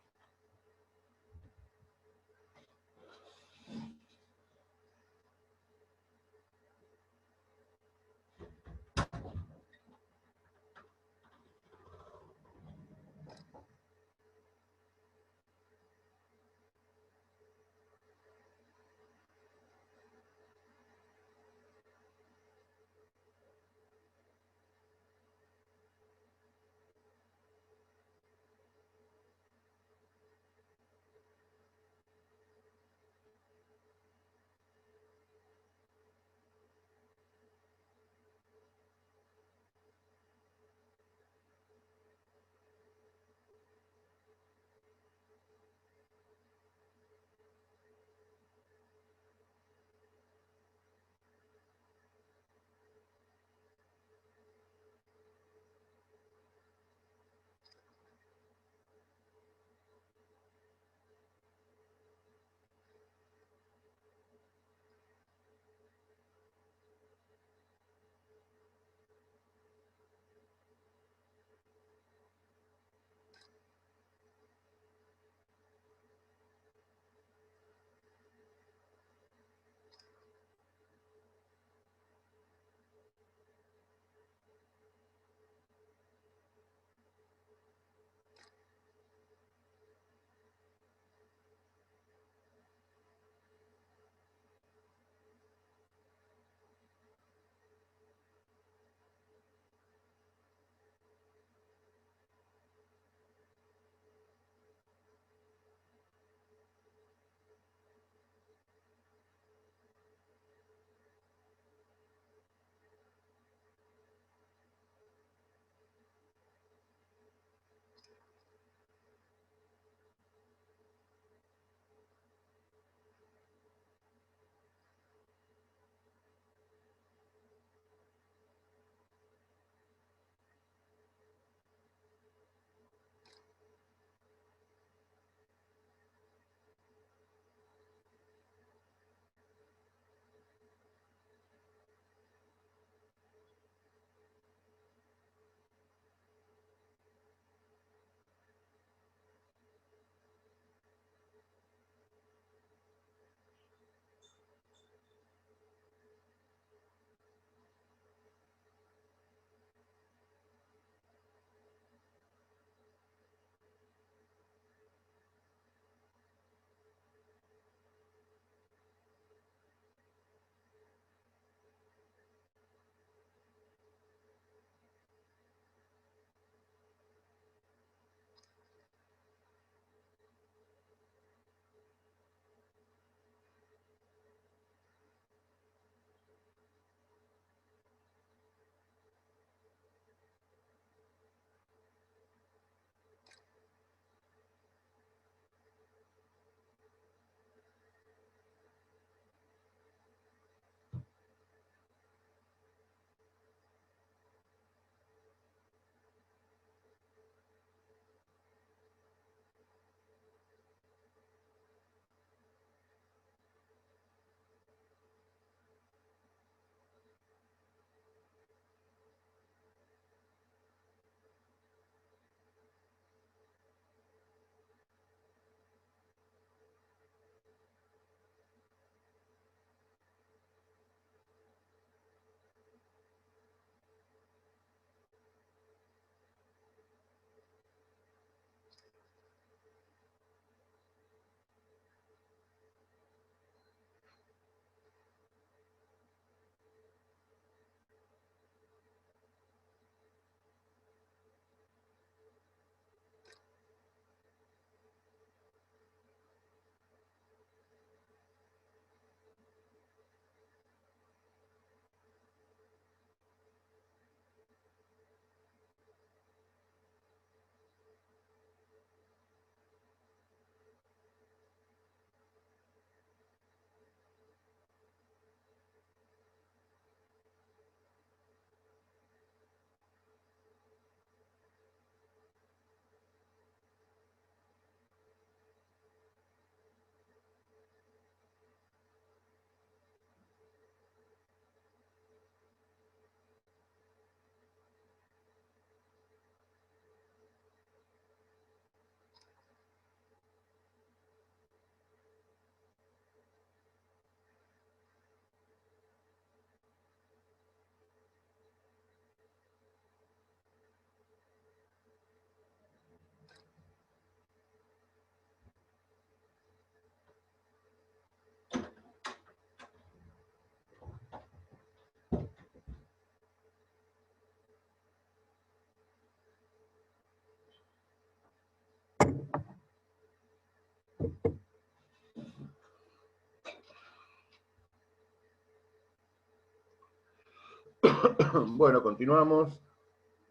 Bueno, continuamos.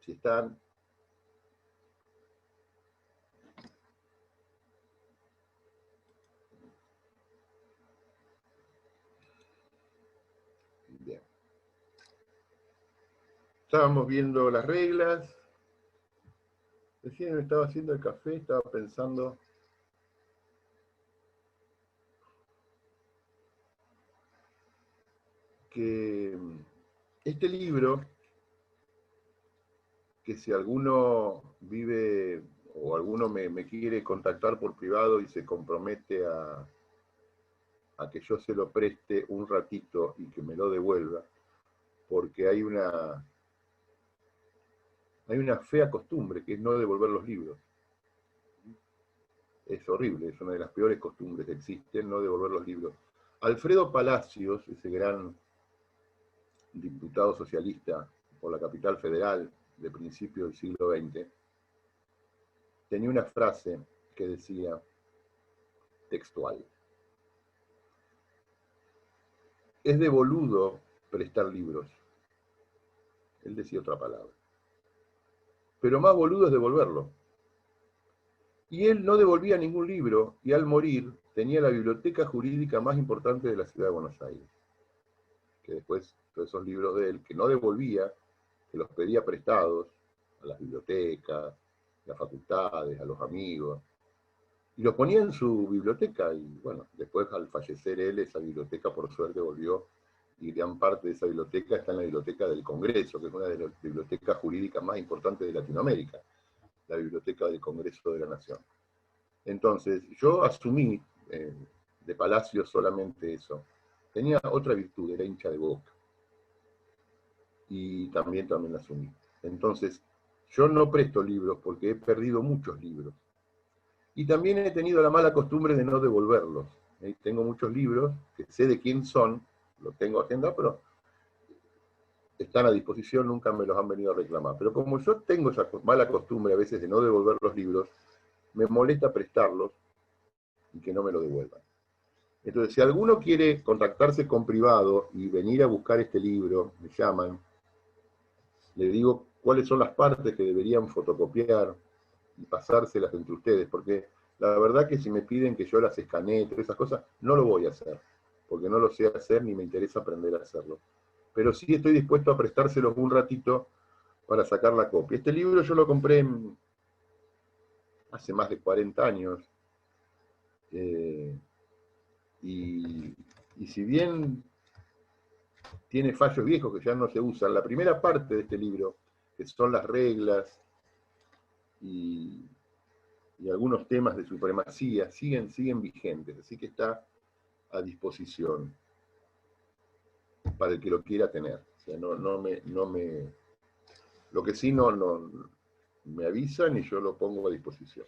Si están. Bien. Estábamos viendo las reglas. Recién me estaba haciendo el café, estaba pensando que este libro, que si alguno vive o alguno me quiere contactar por privado y se compromete a que yo se lo preste un ratito y que me lo devuelva, porque hay una fea costumbre que es no devolver los libros. Es horrible, es una de las peores costumbres que existen, no devolver los libros. Alfredo Palacios, ese gran diputado socialista por la capital federal de principios del siglo XX, tenía una frase que decía, textual: es de boludo prestar libros. Él decía otra palabra. Pero más boludo es devolverlo. Y él no devolvía ningún libro, y al morir tenía la biblioteca jurídica más importante de la ciudad de Buenos Aires. Que después, todos esos libros de él, que no devolvía, que los pedía prestados a las bibliotecas, a las facultades, a los amigos, y los ponía en su biblioteca, y bueno, después al fallecer él, esa biblioteca por suerte volvió, y gran parte de esa biblioteca está en la Biblioteca del Congreso, que es una de las bibliotecas jurídicas más importantes de Latinoamérica, la Biblioteca del Congreso de la Nación. Entonces, yo asumí de Palacio solamente eso. Tenía otra virtud, era hincha de Boca. Y también la asumí. Entonces, yo no presto libros porque he perdido muchos libros. Y también he tenido la mala costumbre de no devolverlos. Tengo muchos libros que sé de quién son, los tengo agendados, pero están a disposición, nunca me los han venido a reclamar. Pero como yo tengo esa mala costumbre a veces de no devolver los libros, me molesta prestarlos y que no me lo devuelvan. Entonces, si alguno quiere contactarse con privado y venir a buscar este libro, me llaman, le digo cuáles son las partes que deberían fotocopiar y pasárselas entre ustedes, porque la verdad que si me piden que yo las escanee, todas esas cosas, no lo voy a hacer, porque no lo sé hacer ni me interesa aprender a hacerlo. Pero sí estoy dispuesto a prestárselos un ratito para sacar la copia. Este libro yo lo compré hace más de 40 años, y si bien tiene fallos viejos que ya no se usan, la primera parte de este libro, que son las reglas y algunos temas de supremacía, siguen vigentes, así que está a disposición para el que lo quiera tener. O sea, lo que sí no me avisan y yo lo pongo a disposición.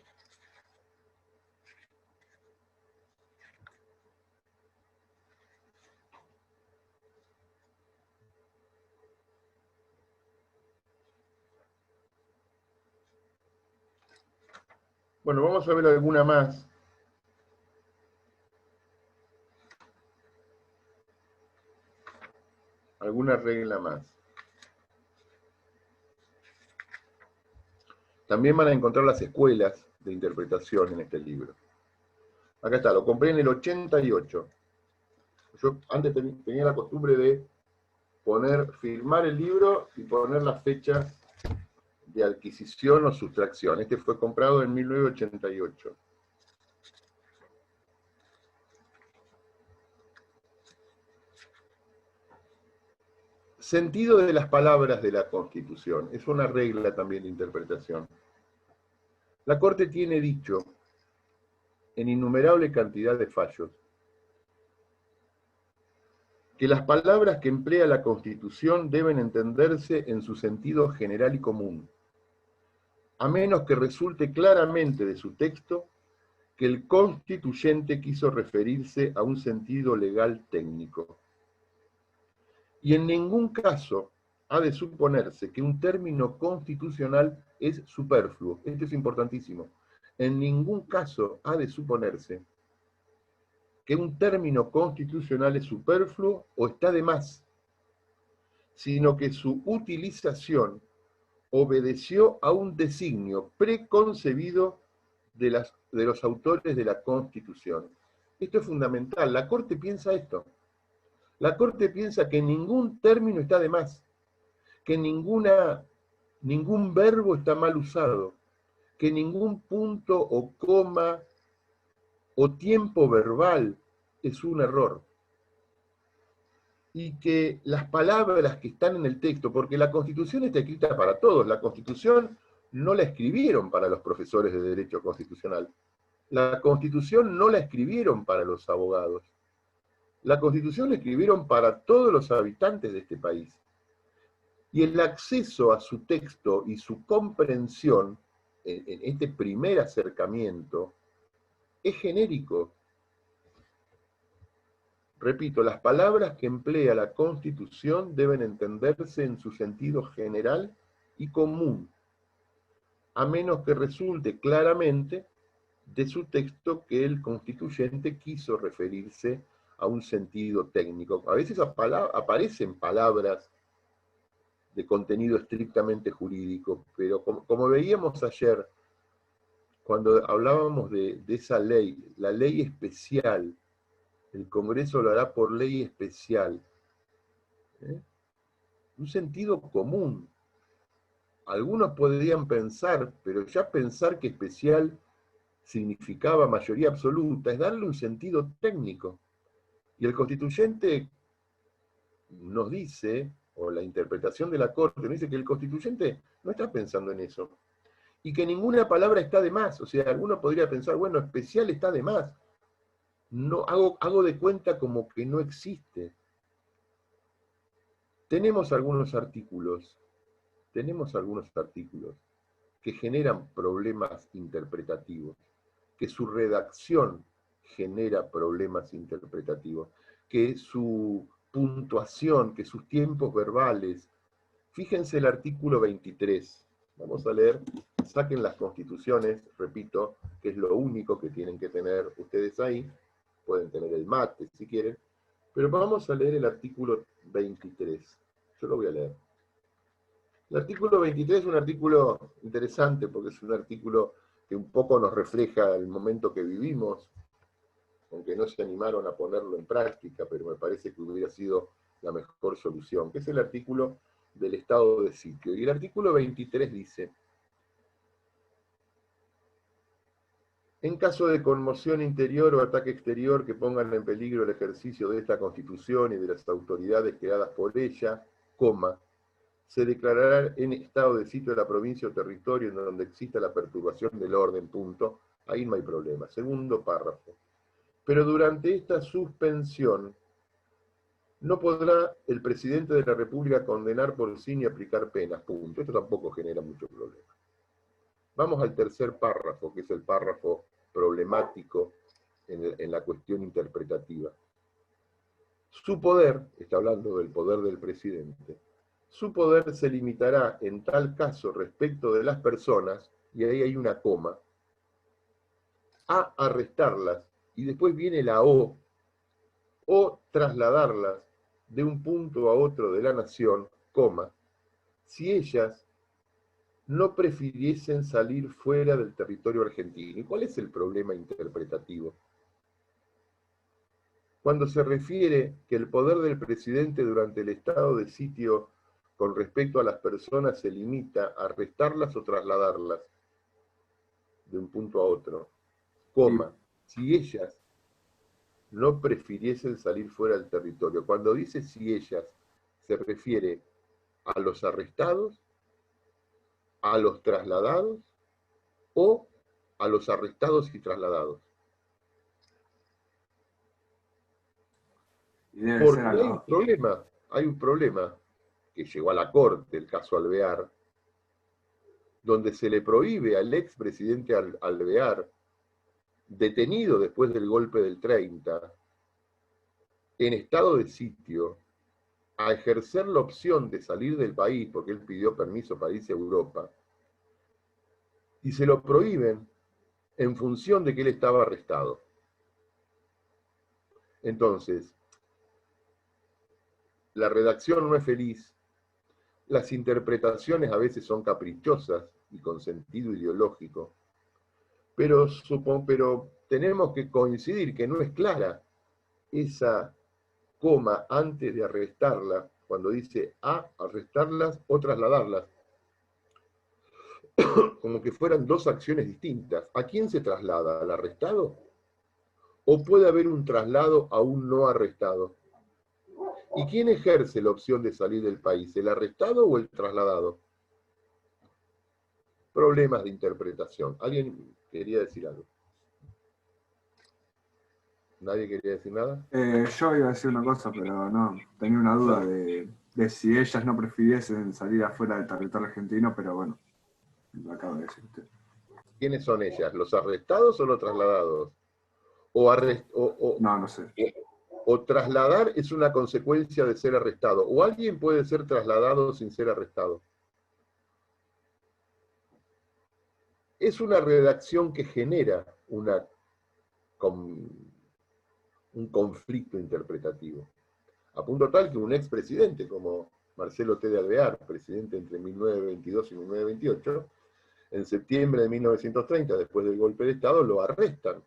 Bueno, vamos a ver alguna más. Alguna regla más. También van a encontrar las escuelas de interpretación en este libro. Acá está, lo compré en el 88. Yo antes tenía la costumbre de firmar el libro y poner la fecha de adquisición o sustracción. Este fue comprado en 1988. Sentido de las palabras de la Constitución. Es una regla también de interpretación. La Corte tiene dicho, en innumerable cantidad de fallos, que las palabras que emplea la Constitución deben entenderse en su sentido general y común, a menos que resulte claramente de su texto que el constituyente quiso referirse a un sentido legal técnico. Y en ningún caso ha de suponerse que un término constitucional es superfluo. Esto es importantísimo. En ningún caso ha de suponerse que un término constitucional es superfluo o está de más. sino que su utilización obedeció a un designio preconcebido de los autores de la Constitución. Esto es fundamental. La Corte piensa esto. La Corte piensa que ningún término está de más, que ningún verbo está mal usado, que ningún punto o coma o tiempo verbal es un error. Y que las palabras que están en el texto, porque la Constitución está escrita para todos, la Constitución no la escribieron para los profesores de Derecho Constitucional, la Constitución no la escribieron para los abogados, la Constitución la escribieron para todos los habitantes de este país. Y el acceso a su texto y su comprensión en este primer acercamiento es genérico. Repito, las palabras que emplea la Constitución deben entenderse en su sentido general y común, a menos que resulte claramente de su texto que el constituyente quiso referirse a un sentido técnico. A veces aparecen palabras de contenido estrictamente jurídico, pero como veíamos ayer, cuando hablábamos de esa ley, la ley especial, el Congreso lo hará por ley especial. Un sentido común. Algunos podrían pensar, pero ya pensar que especial significaba mayoría absoluta, es darle un sentido técnico. Y el constituyente nos dice, o la interpretación de la Corte nos dice que el constituyente no está pensando en eso. Y que ninguna palabra está de más. O sea, alguno podría pensar, bueno, especial está de más. No, hago de cuenta como que no existe. Tenemos algunos artículos que generan problemas interpretativos, que su redacción genera problemas interpretativos, que su puntuación, que sus tiempos verbales. Fíjense el artículo 23. Vamos a leer, saquen las constituciones, repito, que es lo único que tienen que tener ustedes ahí. Pueden tener el mate si quieren, pero vamos a leer el artículo 23. Yo lo voy a leer. El artículo 23 es un artículo interesante porque es un artículo que un poco nos refleja el momento que vivimos, aunque no se animaron a ponerlo en práctica, pero me parece que hubiera sido la mejor solución, que es el artículo del estado de sitio. Y el artículo 23 dice: en caso de conmoción interior o ataque exterior que pongan en peligro el ejercicio de esta Constitución y de las autoridades creadas por ella, se declarará en estado de sitio de la provincia o territorio en donde exista la perturbación del orden, punto. Ahí no hay problema. Segundo párrafo. Pero durante esta suspensión no podrá el presidente de la República condenar por sí ni aplicar penas, punto. Esto tampoco genera mucho problema. Vamos al tercer párrafo, que es el párrafo problemático en la cuestión interpretativa. Su poder, está hablando del poder del presidente, su poder se limitará en tal caso respecto de las personas, y ahí hay una coma, a arrestarlas, y después viene la o trasladarlas de un punto a otro de la nación, coma, si ellas no prefiriesen salir fuera del territorio argentino. ¿Y cuál es el problema interpretativo? Cuando se refiere que el poder del presidente durante el estado de sitio con respecto a las personas se limita a arrestarlas o trasladarlas de un punto a otro, coma, si ellas no prefiriesen salir fuera del territorio. Cuando dice si ellas, se refiere a los arrestados, a los trasladados o a los arrestados y trasladados. Porque hay un problema que llegó a la Corte, el caso Alvear, donde se le prohíbe al expresidente Alvear, detenido después del golpe del 30, en estado de sitio, a ejercer la opción de salir del país, porque él pidió permiso para irse a Europa, y se lo prohíben en función de que él estaba arrestado. Entonces, la redacción no es feliz, Las interpretaciones a veces son caprichosas y con sentido ideológico, pero tenemos que coincidir que no es clara esa coma antes de arrestarla, cuando dice arrestarlas o trasladarlas, como que fueran dos acciones distintas. ¿A quién se traslada? ¿Al arrestado? ¿O puede haber un traslado a un no arrestado? ¿Y quién ejerce la opción de salir del país? ¿El arrestado o el trasladado? Problemas de interpretación. ¿Alguien quería decir algo? ¿Nadie quería decir nada? Yo iba a decir una cosa, pero no, tenía una duda de si ellas no prefiriesen salir afuera del territorio argentino, pero bueno, lo acabo de decir usted. ¿Quiénes son ellas? ¿Los arrestados o los trasladados? No sé. O trasladar es una consecuencia de ser arrestado, o alguien puede ser trasladado sin ser arrestado. Es una redacción que genera un conflicto interpretativo, a punto tal que un expresidente como Marcelo T. de Alvear, presidente entre 1922 y 1928, en septiembre de 1930, después del golpe de Estado, lo arrestan.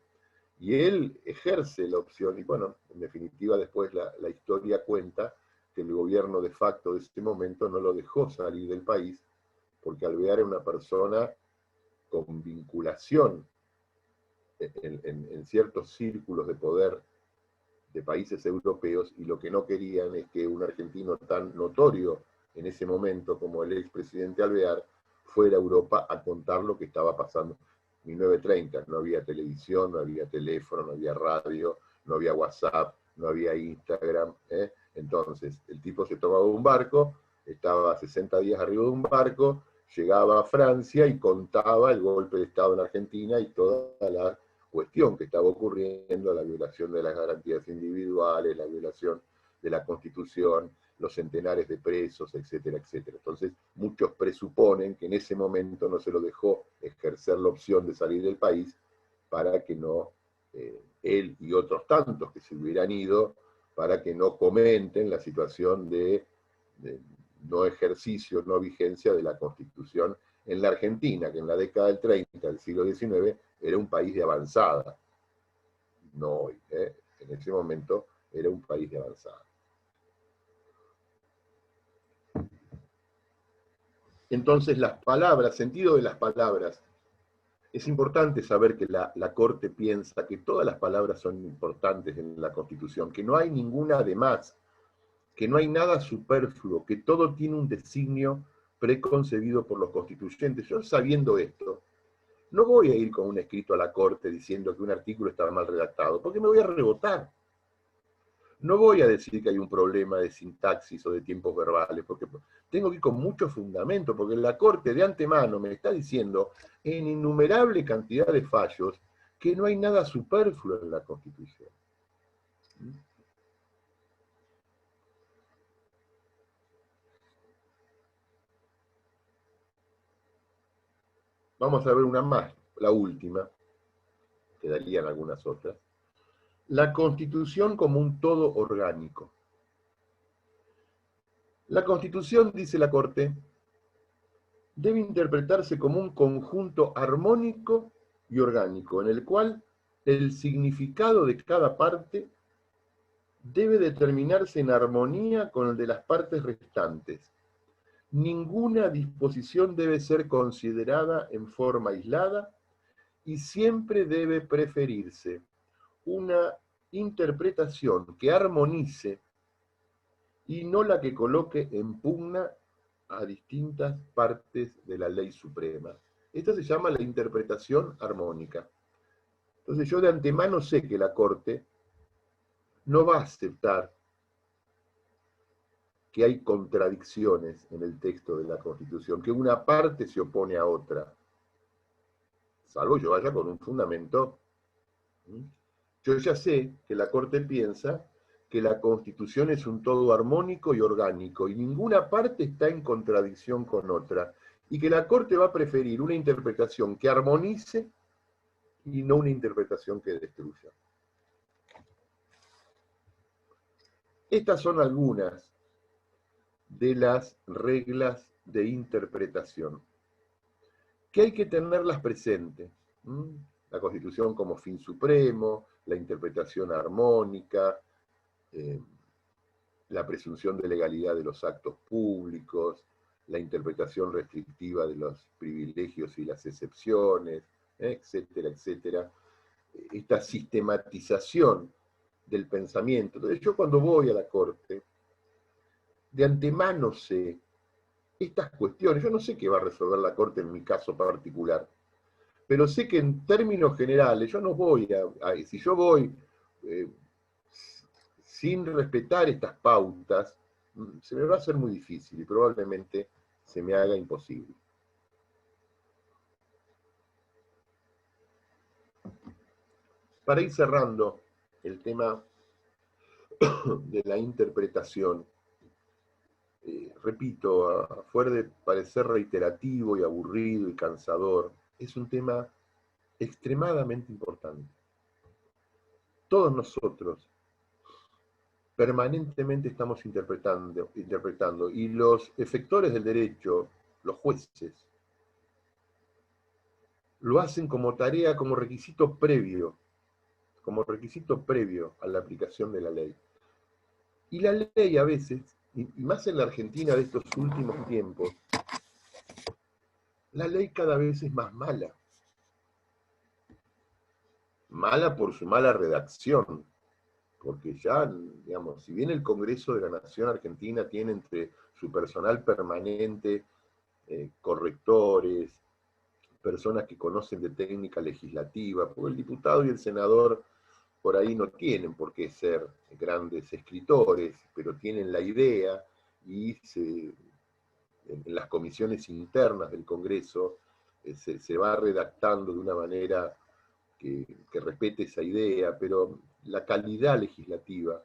Y él ejerce la opción, y bueno, en definitiva después la historia cuenta que el gobierno de facto de ese momento no lo dejó salir del país, porque Alvear era una persona con vinculación en ciertos círculos de poder de países europeos, y lo que no querían es que un argentino tan notorio en ese momento como el expresidente Alvear fuera a Europa a contar lo que estaba pasando. 1930, no había televisión, no había teléfono, no había radio, no había WhatsApp, no había Instagram. Entonces, el tipo se tomaba un barco, estaba 60 días arriba de un barco, llegaba a Francia y contaba el golpe de Estado en Argentina y toda la cuestión que estaba ocurriendo, la violación de las garantías individuales, la violación de la Constitución, los centenares de presos, etcétera, etcétera. Entonces, muchos presuponen que en ese momento no se lo dejó ejercer la opción de salir del país para que no, él y otros tantos que se hubieran ido, para que no comenten la situación de no ejercicio, no vigencia de la Constitución en la Argentina, que en la década del 30 del siglo XIX era un país de avanzada. No hoy, en ese momento era un país de avanzada. Entonces las palabras, sentido de las palabras. Es importante saber que la Corte piensa que todas las palabras son importantes en la Constitución, que no hay ninguna de más, que no hay nada superfluo, que todo tiene un designio preconcebido por los constituyentes. Yo, sabiendo esto, no voy a ir con un escrito a la Corte diciendo que un artículo está mal redactado, porque me voy a rebotar. No voy a decir que hay un problema de sintaxis o de tiempos verbales, porque tengo que ir con mucho fundamento, porque la Corte de antemano me está diciendo en innumerable cantidad de fallos que no hay nada superfluo en la Constitución. Vamos a ver una más, la última, quedarían algunas otras. La Constitución como un todo orgánico. La Constitución, dice la Corte, debe interpretarse como un conjunto armónico y orgánico, en el cual el significado de cada parte debe determinarse en armonía con el de las partes restantes. Ninguna disposición debe ser considerada en forma aislada y siempre debe preferirse una interpretación que armonice y no la que coloque en pugna a distintas partes de la ley suprema. Esta se llama la interpretación armónica. Entonces yo de antemano sé que la Corte no va a aceptar que hay contradicciones en el texto de la Constitución, que una parte se opone a otra, salvo yo vaya con un fundamento. Yo ya sé que la Corte piensa que la Constitución es un todo armónico y orgánico, y ninguna parte está en contradicción con otra, y que la Corte va a preferir una interpretación que armonice y no una interpretación que destruya. Estas son algunas de las reglas de interpretación, que hay que tenerlas presentes. La Constitución como fin supremo, la interpretación armónica, la presunción de legalidad de los actos públicos, la interpretación restrictiva de los privilegios y las excepciones, etcétera, etcétera. Esta sistematización del pensamiento. Entonces yo cuando voy a la Corte, de antemano sé estas cuestiones. Yo no sé qué va a resolver la Corte en mi caso particular, pero sé que en términos generales yo no voy si yo voy sin respetar estas pautas, se me va a hacer muy difícil y probablemente se me haga imposible. Para ir cerrando el tema de la interpretación, repito, fuera de parecer reiterativo y aburrido y cansador, es un tema extremadamente importante. Todos nosotros permanentemente estamos interpretando, y los efectores del derecho, los jueces, lo hacen como tarea, como requisito previo a la aplicación de la ley. Y la ley a veces, y más en la Argentina de estos últimos tiempos, la ley cada vez es más mala. Mala por su mala redacción, porque ya, digamos, si bien el Congreso de la Nación Argentina tiene entre su personal permanente correctores, personas que conocen de técnica legislativa, porque el diputado y el senador por ahí no tienen por qué ser grandes escritores, pero tienen la idea y en las comisiones internas del Congreso se va redactando de una manera que respete esa idea, pero la calidad legislativa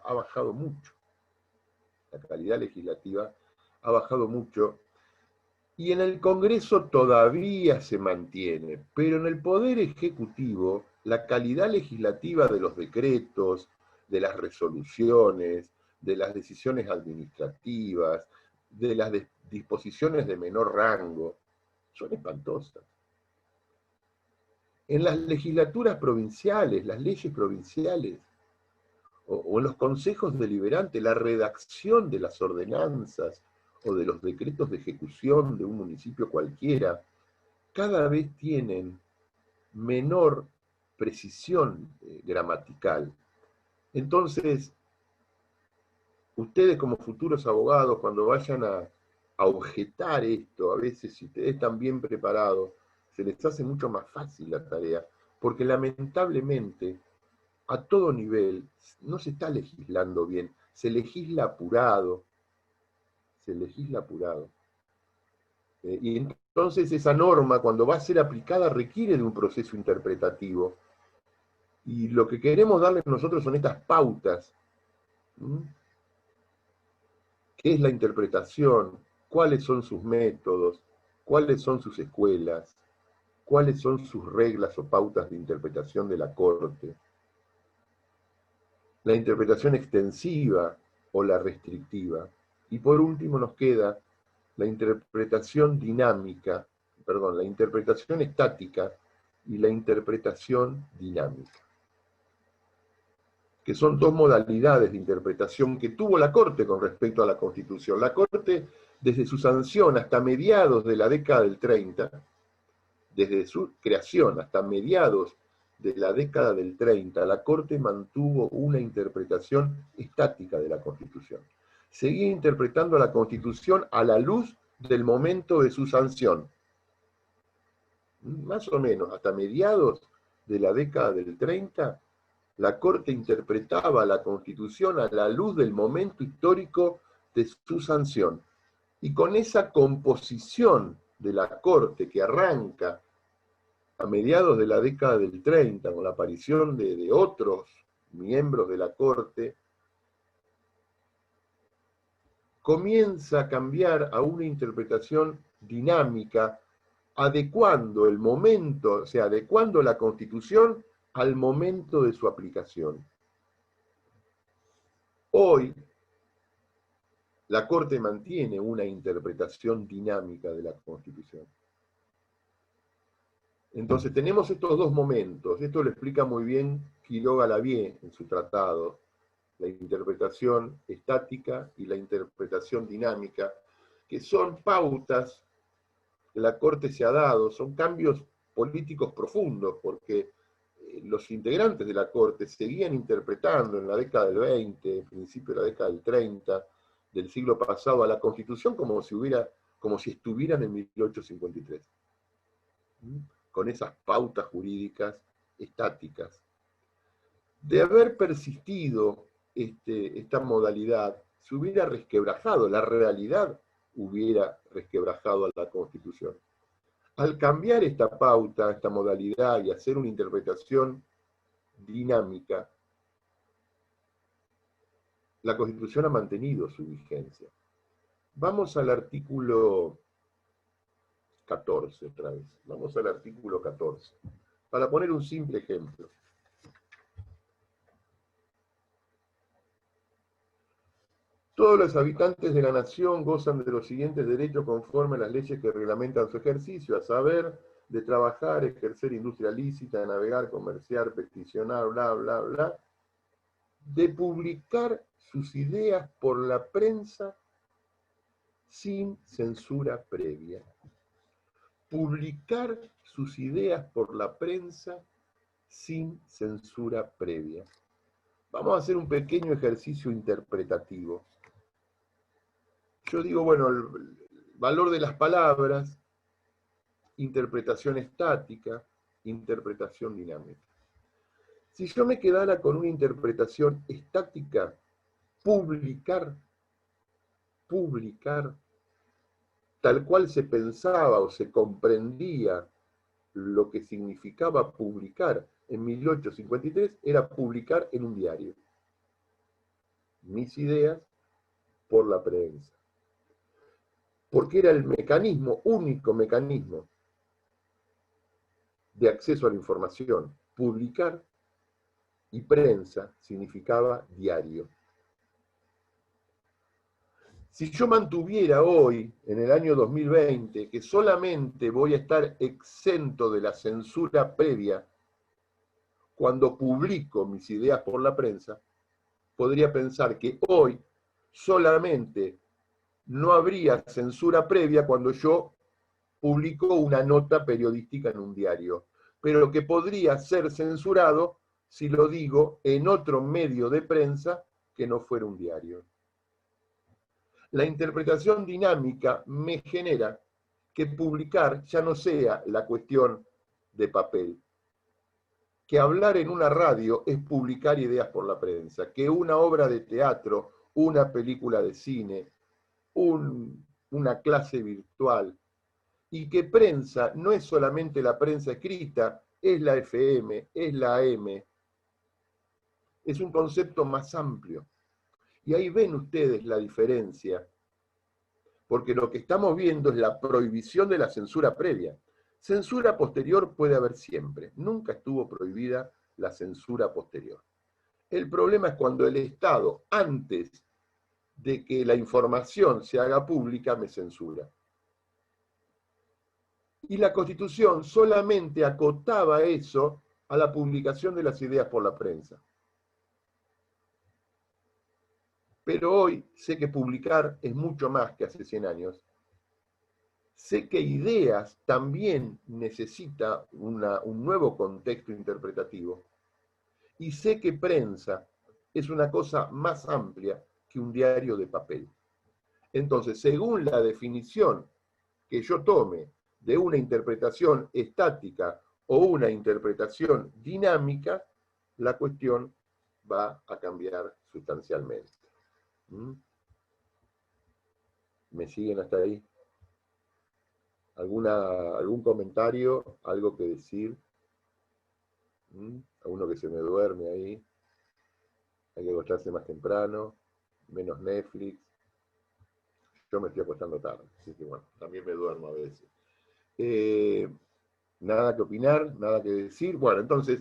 ha bajado mucho. La calidad legislativa ha bajado mucho, y en el Congreso todavía se mantiene, pero en el Poder Ejecutivo la calidad legislativa de los decretos, de las resoluciones, de las decisiones administrativas, de las disposiciones de menor rango, son espantosas. En las legislaturas provinciales, las leyes provinciales, o en los consejos deliberantes, la redacción de las ordenanzas o de los decretos de ejecución de un municipio cualquiera, cada vez tienen menor precisión gramatical. Entonces, ustedes como futuros abogados, cuando vayan a objetar esto, a veces si ustedes están bien preparados, se les hace mucho más fácil la tarea, porque lamentablemente a todo nivel no se está legislando bien, se legisla apurado, y entonces esa norma, cuando va a ser aplicada, requiere de un proceso interpretativo, y lo que queremos darle nosotros son estas pautas. ¿Qué es la interpretación? ¿Cuáles son sus métodos? ¿Cuáles son sus escuelas? ¿Cuáles son sus reglas o pautas de interpretación de la Corte? La interpretación extensiva o la restrictiva. Y por último nos queda la interpretación dinámica, perdón, la interpretación estática y la interpretación dinámica, que son dos modalidades de interpretación que tuvo la Corte con respecto a la Constitución. La Corte, desde su sanción hasta mediados de la década del 30, desde su creación hasta mediados de la década del 30, la Corte mantuvo una interpretación estática de la Constitución. Seguía interpretando la Constitución a la luz del momento de su sanción. Más o menos, hasta mediados de la década del 30, la Corte interpretaba la Constitución a la luz del momento histórico de su sanción. Y con esa composición de la Corte que arranca a mediados de la década del 30, con la aparición de otros miembros de la Corte, comienza a cambiar a una interpretación dinámica, adecuando el momento, o sea, adecuando la Constitución al momento de su aplicación. Hoy, La Corte mantiene una interpretación dinámica de la Constitución. Entonces tenemos estos dos momentos, esto lo explica muy bien Quiroga Lavie en su tratado, la interpretación estática y la interpretación dinámica, que son pautas que la Corte se ha dado, son cambios políticos profundos, porque los integrantes de la Corte seguían interpretando en la década del 20, en principio de la década del 30, del siglo pasado, a la Constitución como si estuvieran en 1853. Con esas pautas jurídicas estáticas. De haber persistido esta modalidad, se hubiera resquebrajado, la realidad hubiera resquebrajado a la Constitución. Al cambiar esta pauta, esta modalidad y hacer una interpretación dinámica, la Constitución ha mantenido su vigencia. Vamos al artículo 14 otra vez. Vamos al artículo 14. Para poner un simple ejemplo. Todos los habitantes de la nación gozan de los siguientes derechos conforme a las leyes que reglamentan su ejercicio, a saber, de trabajar, ejercer industria lícita, navegar, comerciar, peticionar, bla, bla, bla, de publicar sus ideas por la prensa sin censura previa. Publicar sus ideas por la prensa sin censura previa. Vamos a hacer un pequeño ejercicio interpretativo. Yo digo, bueno, el valor de las palabras, interpretación estática, interpretación dinámica. Si yo me quedara con una interpretación estática, publicar, tal cual se pensaba o se comprendía lo que significaba publicar en 1853, era publicar en un diario mis ideas por la prensa. Porque era el mecanismo, único mecanismo de acceso a la información. Publicar y prensa significaba diario. Si yo mantuviera hoy, en el año 2020, que solamente voy a estar exento de la censura previa cuando publico mis ideas por la prensa, podría pensar que hoy solamente no habría censura previa cuando yo publico una nota periodística en un diario, pero que podría ser censurado si lo digo en otro medio de prensa que no fuera un diario. La interpretación dinámica me genera que publicar ya no sea la cuestión de papel, que hablar en una radio es publicar ideas por la prensa, que una obra de teatro, una película de cine, una clase virtual, y que prensa no es solamente la prensa escrita, es la FM, es la AM, es un concepto más amplio. Y ahí ven ustedes la diferencia, porque lo que estamos viendo es la prohibición de la censura previa. Censura posterior puede haber siempre, nunca estuvo prohibida la censura posterior. El problema es cuando el Estado, antes de que la información se haga pública, me censura. Y la Constitución solamente acotaba eso a la publicación de las ideas por la prensa. Pero hoy sé que publicar es mucho más que hace 100 años. Sé que ideas también necesita un nuevo contexto interpretativo. Y sé que prensa es una cosa más amplia que un diario de papel. Entonces, según la definición que yo tome de una interpretación estática o una interpretación dinámica, la cuestión va a cambiar sustancialmente. ¿Me siguen hasta ahí? ¿Algún comentario? ¿Algo que decir? ¿A uno que se me duerme ahí? Hay que acostarse más temprano, menos Netflix. Yo me estoy acostando tarde, así que bueno, también me duermo a veces. Nada que opinar, nada que decir. Bueno, entonces,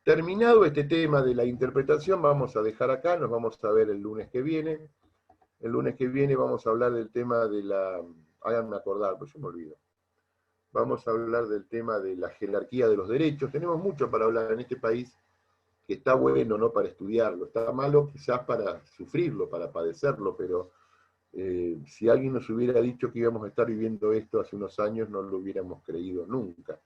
terminado este tema de la interpretación, vamos a dejar acá, nos vamos a ver el lunes que viene. El lunes que viene vamos a hablar del tema de la... Háganme acordar, pues yo me olvido. Vamos a hablar del tema de la jerarquía de los derechos. Tenemos mucho para hablar en este país, que está bueno, ¿no?, para estudiarlo. Está malo quizás para sufrirlo, para padecerlo, pero si alguien nos hubiera dicho que íbamos a estar viviendo esto hace unos años, no lo hubiéramos creído nunca.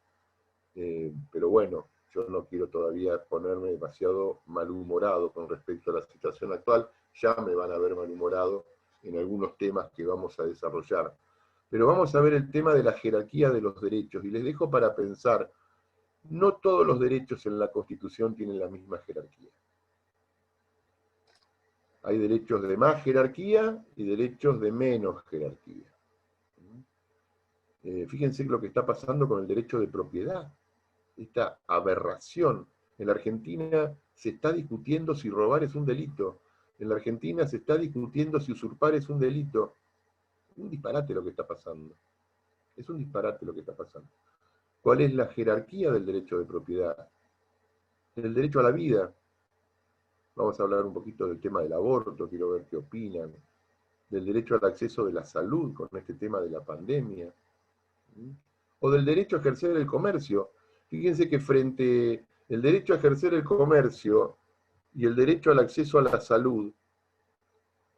Pero bueno, yo no quiero todavía ponerme demasiado malhumorado con respecto a la situación actual. Ya me van a ver malhumorado en algunos temas que vamos a desarrollar. Pero vamos a ver el tema de la jerarquía de los derechos, y les dejo para pensar, no todos los derechos en la Constitución tienen la misma jerarquía. Hay derechos de más jerarquía y derechos de menos jerarquía. Fíjense lo que está pasando con el derecho de propiedad, esta aberración. En la Argentina se está discutiendo si robar es un delito. En la Argentina se está discutiendo si usurpar es un delito. Es un disparate lo que está pasando. Es un disparate lo que está pasando. ¿Cuál es la jerarquía del derecho de propiedad? El derecho a la vida. Vamos a hablar un poquito del tema del aborto, quiero ver qué opinan. Del derecho al acceso de la salud con este tema de la pandemia. O del derecho a ejercer el comercio. Fíjense que frente el derecho a ejercer el comercio y el derecho al acceso a la salud,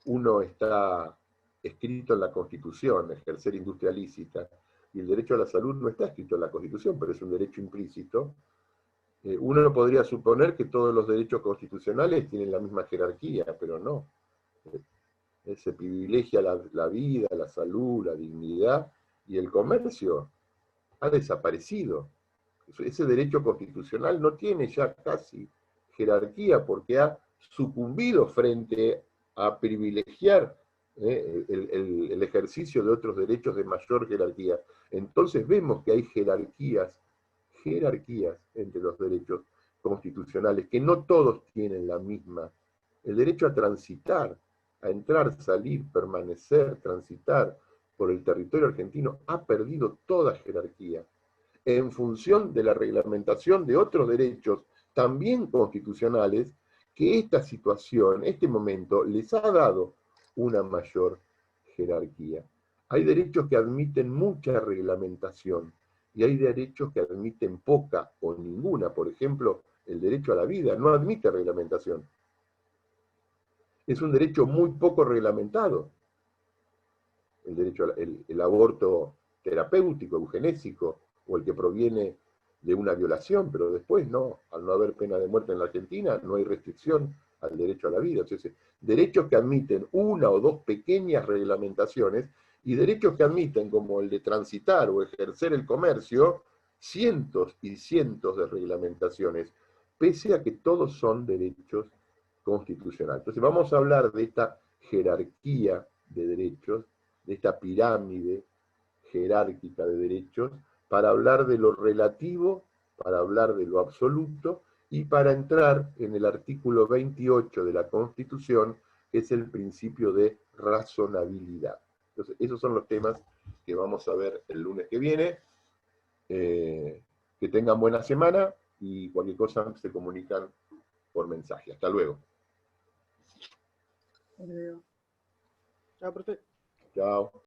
uno está escrito en la Constitución, ejercer industria lícita, y el derecho a la salud no está escrito en la Constitución, pero es un derecho implícito. Uno podría suponer que todos los derechos constitucionales tienen la misma jerarquía, pero no. Se privilegia la vida, la salud, la dignidad, y el comercio ha desaparecido. Ese derecho constitucional no tiene ya casi jerarquía porque ha sucumbido frente a privilegiar el ejercicio de otros derechos de mayor jerarquía. Entonces vemos que hay jerarquías entre los derechos constitucionales, que no todos tienen la misma. El derecho a transitar, a entrar, salir, permanecer, transitar por el territorio argentino ha perdido toda jerarquía en función de la reglamentación de otros derechos también constitucionales, que esta situación, este momento, les ha dado una mayor jerarquía. Hay derechos que admiten mucha reglamentación y hay derechos que admiten poca o ninguna. Por ejemplo, el derecho a la vida no admite reglamentación. Es un derecho muy poco reglamentado. El derecho al aborto terapéutico, eugenésico, o el que proviene de una violación, pero después no, al no haber pena de muerte en la Argentina, no hay restricción al derecho a la vida. Entonces, derechos que admiten una o dos pequeñas reglamentaciones y derechos que admiten, como el de transitar o ejercer el comercio, cientos y cientos de reglamentaciones, pese a que todos son derechos constitucionales. Entonces, vamos a hablar de esta jerarquía de derechos, de esta pirámide jerárquica de derechos, para hablar de lo relativo, para hablar de lo absoluto, y para entrar en el artículo 28 de la Constitución, que es el principio de razonabilidad. Entonces, esos son los temas que vamos a ver el lunes que viene. Que tengan buena semana, y cualquier cosa se comunican por mensaje. Hasta luego. Chao, profe. Chao.